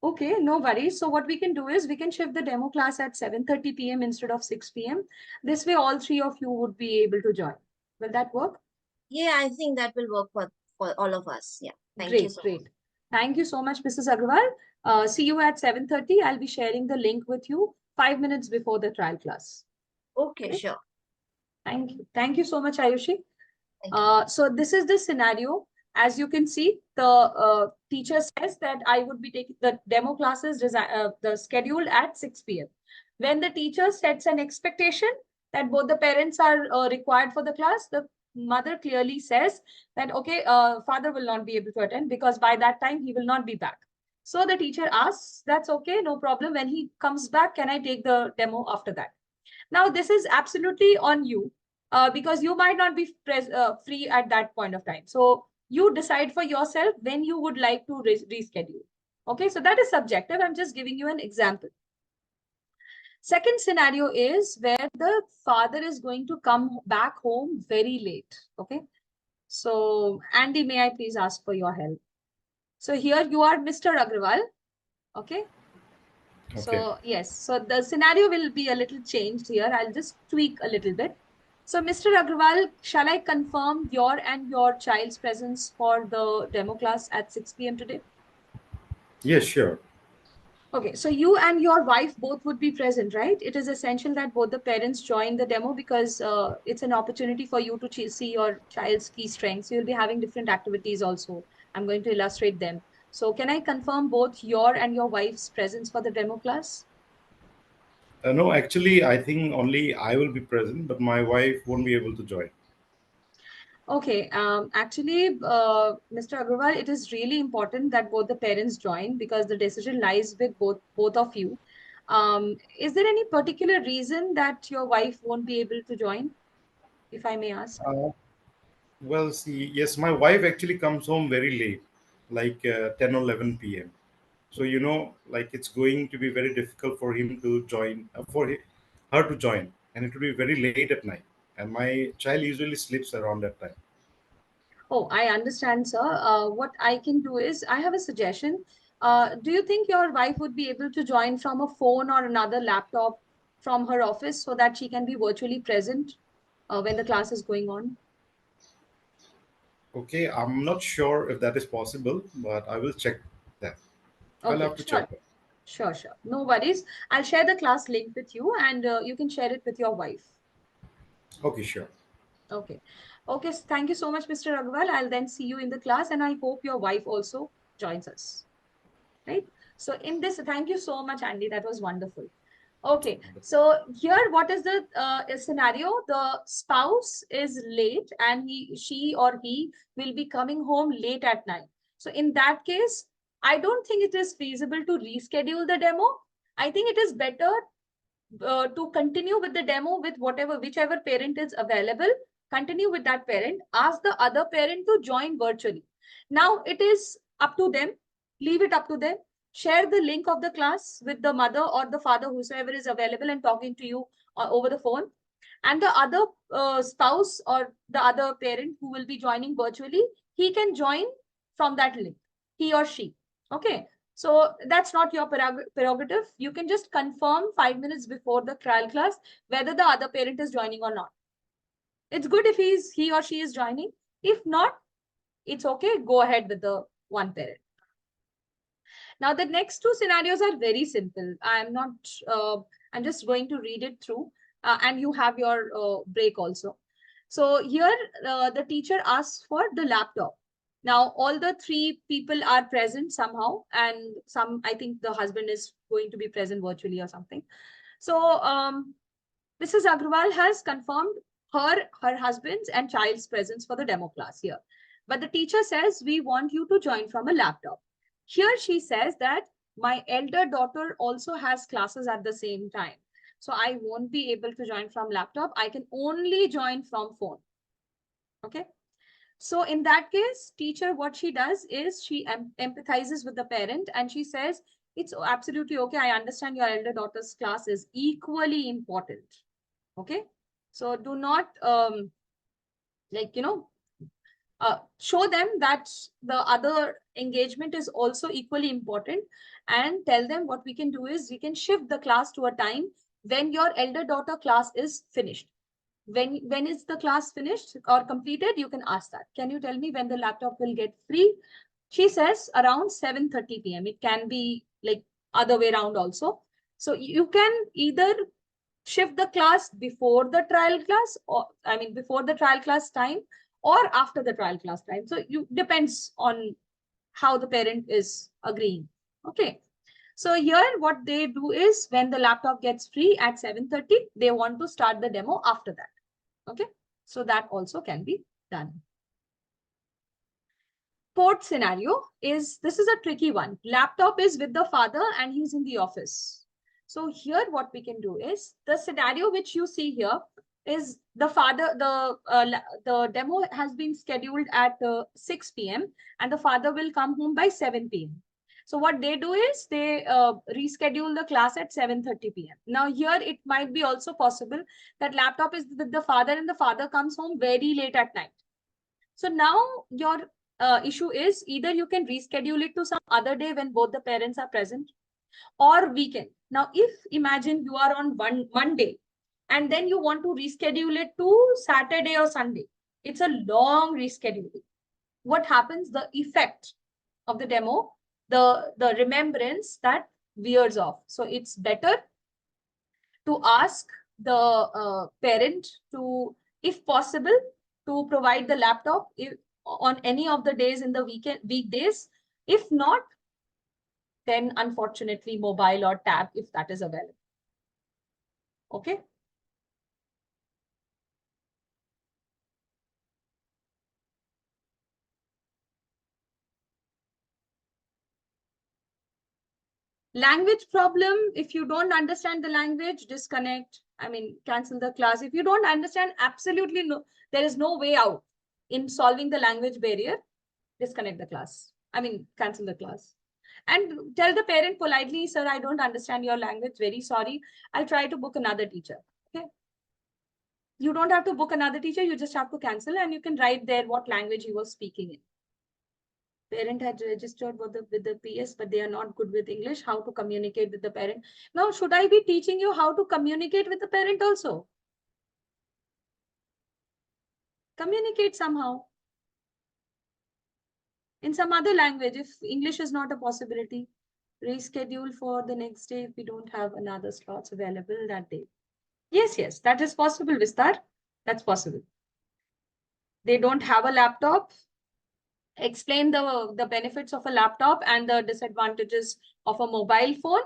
Okay, no worries. So what we can do is we can shift the demo class at 7:30 p.m. instead of 6 p.m. This way, all three of you would be able to join. Will that work? Yeah, I think that will work for all of us. Yeah. Thank you Great, so much. great. Thank you so much, Mrs. Agrawal. See you at 7:30. I'll be sharing the link with you 5 minutes before the trial class. Okay, Okay. sure. Thank you. Thank you so much, Ayushi. Thank you. So this is the scenario. As you can see, the teacher says that I would be taking the demo classes the schedule at 6 p.m. When the teacher sets an expectation that both the parents are required for the class, the mother clearly says that, okay, father will not be able to attend because by that time he will not be back. So the teacher asks, that's okay, no problem. When he comes back, can I take the demo after that? Now, this is absolutely on you because you might not be free at that point of time. So you decide for yourself when you would like to reschedule. Okay, so that is subjective. I'm just giving you an example. Second scenario is where the father is going to come back home very late. Okay, so Andy, may I please ask for your help? So here you are, Mr. Agrawal. Okay. So yes, so the scenario will be a little changed here. I'll just tweak a little bit. So Mr. Agrawal, shall I confirm your and your child's presence for the demo class at 6 p.m. today? Yes, sure. Okay, so you and your wife both would be present, right? It is essential that both the parents join the demo because it's an opportunity for you to see your child's key strengths. You'll be having different activities also. I'm going to illustrate them. So can I confirm both your and your wife's presence for the demo class? No, actually, I think only I will be present, but my wife won't be able to join. Okay, actually, Mr. Agrawal, it is really important that both the parents join because the decision lies with both of you. Is there any particular reason that your wife won't be able to join, if I may ask? Well, see, yes, my wife actually comes home very late, like 10 or 11 p.m. So, like it's going to be very difficult for him to join, her to join, and it will be very late at night. And my child usually sleeps around that time. Oh, I understand, sir. What I can do is I have a suggestion. Do you think your wife would be able to join from a phone or another laptop from her office so that she can be virtually present when the class is going on? Okay, I'm not sure if that is possible, but I will check that. I'll Okay, have to sure. check that. Sure, sure. No worries. I'll share the class link with you and you can share it with your wife. Okay, sure. Okay. Okay, thank you so much, Mr. Agrawal. I'll then see you in the class, and I hope your wife also joins us. Right? So in this, thank you so much, Andy. That was wonderful. Okay, so here, what is the scenario? The spouse is late and she or he will be coming home late at night. So in that case, I don't think it is feasible to reschedule the demo. I think it is better to continue with the demo with whichever parent is available. Continue with that parent. Ask the other parent to join virtually. Now it is up to them. Leave it up to them. Share the link of the class with the mother or the father, whosoever is available and talking to you over the phone. And the other spouse or the other parent who will be joining virtually, he can join from that link, he or she. Okay. So that's not your prerogative. You can just confirm 5 minutes before the trial class whether the other parent is joining or not. It's good if he or she is joining. If not, it's okay. Go ahead with the one parent. Now, the next two scenarios are very simple. I'm just going to read it through and you have your break also. So here the teacher asks for the laptop. Now, all the three people are present somehow, and I think the husband is going to be present virtually or something. So Mrs. Agrawal has confirmed her husband's and child's presence for the demo class here. But the teacher says, we want you to join from a laptop. Here she says that my elder daughter also has classes at the same time. So I won't be able to join from laptop. I can only join from phone. Okay. So in that case, teacher, what she does is she empathizes with the parent and she says, it's absolutely okay. I understand your elder daughter's class is equally important. Okay. So do not show them that the other engagement is also equally important, and tell them what we can do is we can shift the class to a time when your elder daughter class is finished. When is the class finished or completed? You can ask that. Can you tell me when the laptop will get free? She says around 7:30 p.m. It can be like other way around also. So you can either shift the class before the trial class, or before the trial class time or after the trial class time. So you depends on how the parent is agreeing. Okay. So here what they do is when the laptop gets free at 7:30, they want to start the demo after that. Okay. So that also can be done. Fourth scenario is, this is a tricky one. Laptop is with the father and he's in the office. So here what we can do is, the scenario which you see here is the father, the demo has been scheduled at 6 p.m. and the father will come home by 7 p.m. So what they do is they reschedule the class at 7:30 p.m. Now here it might be also possible that laptop is with the father and the father comes home very late at night. So now your issue is either you can reschedule it to some other day when both the parents are present, or weekend. Now, if imagine you are on Monday and then you want to reschedule it to Saturday or Sunday, it's a long rescheduling. What happens? The effect of the demo, the remembrance, that wears off. So it's better to ask the parent to, if possible, to provide the laptop on any of the days in the weekdays. If not, then unfortunately mobile or tab if that is available. Okay. Language problem, if you don't understand the language, disconnect. Cancel the class. If you don't understand, absolutely no, there is no way out in solving the language barrier. Disconnect the class. Cancel the class. And tell the parent politely, sir, I don't understand your language. Very sorry. I'll try to book another teacher. Okay. You don't have to book another teacher. You just have to cancel, and you can write there what language he was speaking in. Parent had registered with the PS, but they are not good with English. How to communicate with the parent? Now, should I be teaching you how to communicate with the parent also? Communicate somehow in some other language. If English is not a possibility, reschedule for the next day if we don't have another slots available that day. Yes, that is possible, Vistar. That's possible. They don't have a laptop. Explain the benefits of a laptop and the disadvantages of a mobile phone.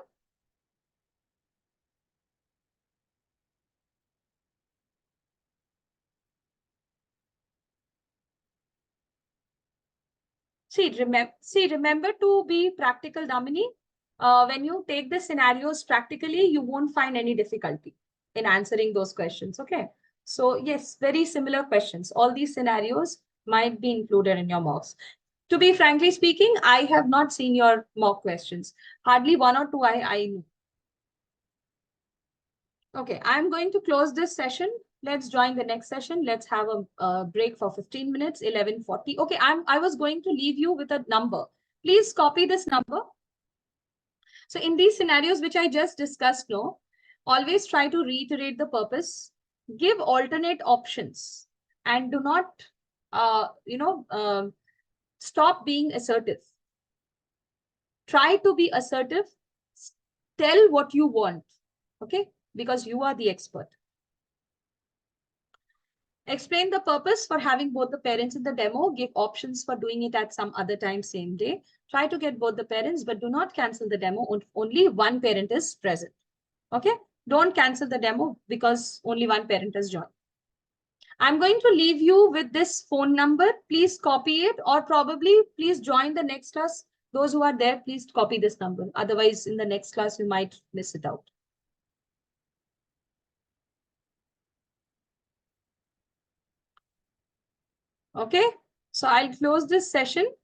Remember to be practical, Damini. When you take the scenarios practically, you won't find any difficulty in answering those questions. Okay. So yes, very similar questions. All these scenarios might be included in your mocks. To be frankly speaking, I have not seen your mock questions. Hardly one or two I know. Okay, I'm going to close this session. Let's join the next session. Let's have a break for 15 minutes, 11:40. Okay, I was going to leave you with a number. Please copy this number. So in these scenarios, which I just discussed, no, always try to reiterate the purpose, give alternate options, and do not, stop being assertive. Try to be assertive. Tell what you want, okay? Because you are the expert. Explain the purpose for having both the parents in the demo. Give options for doing it at some other time, same day. Try to get both the parents, but do not cancel the demo. Only one parent is present. Okay? Don't cancel the demo because only one parent has joined. I'm going to leave you with this phone number. Please copy it, or probably please join the next class. Those who are there, please copy this number. Otherwise, in the next class, you might miss it out. Okay, so I'll close this session.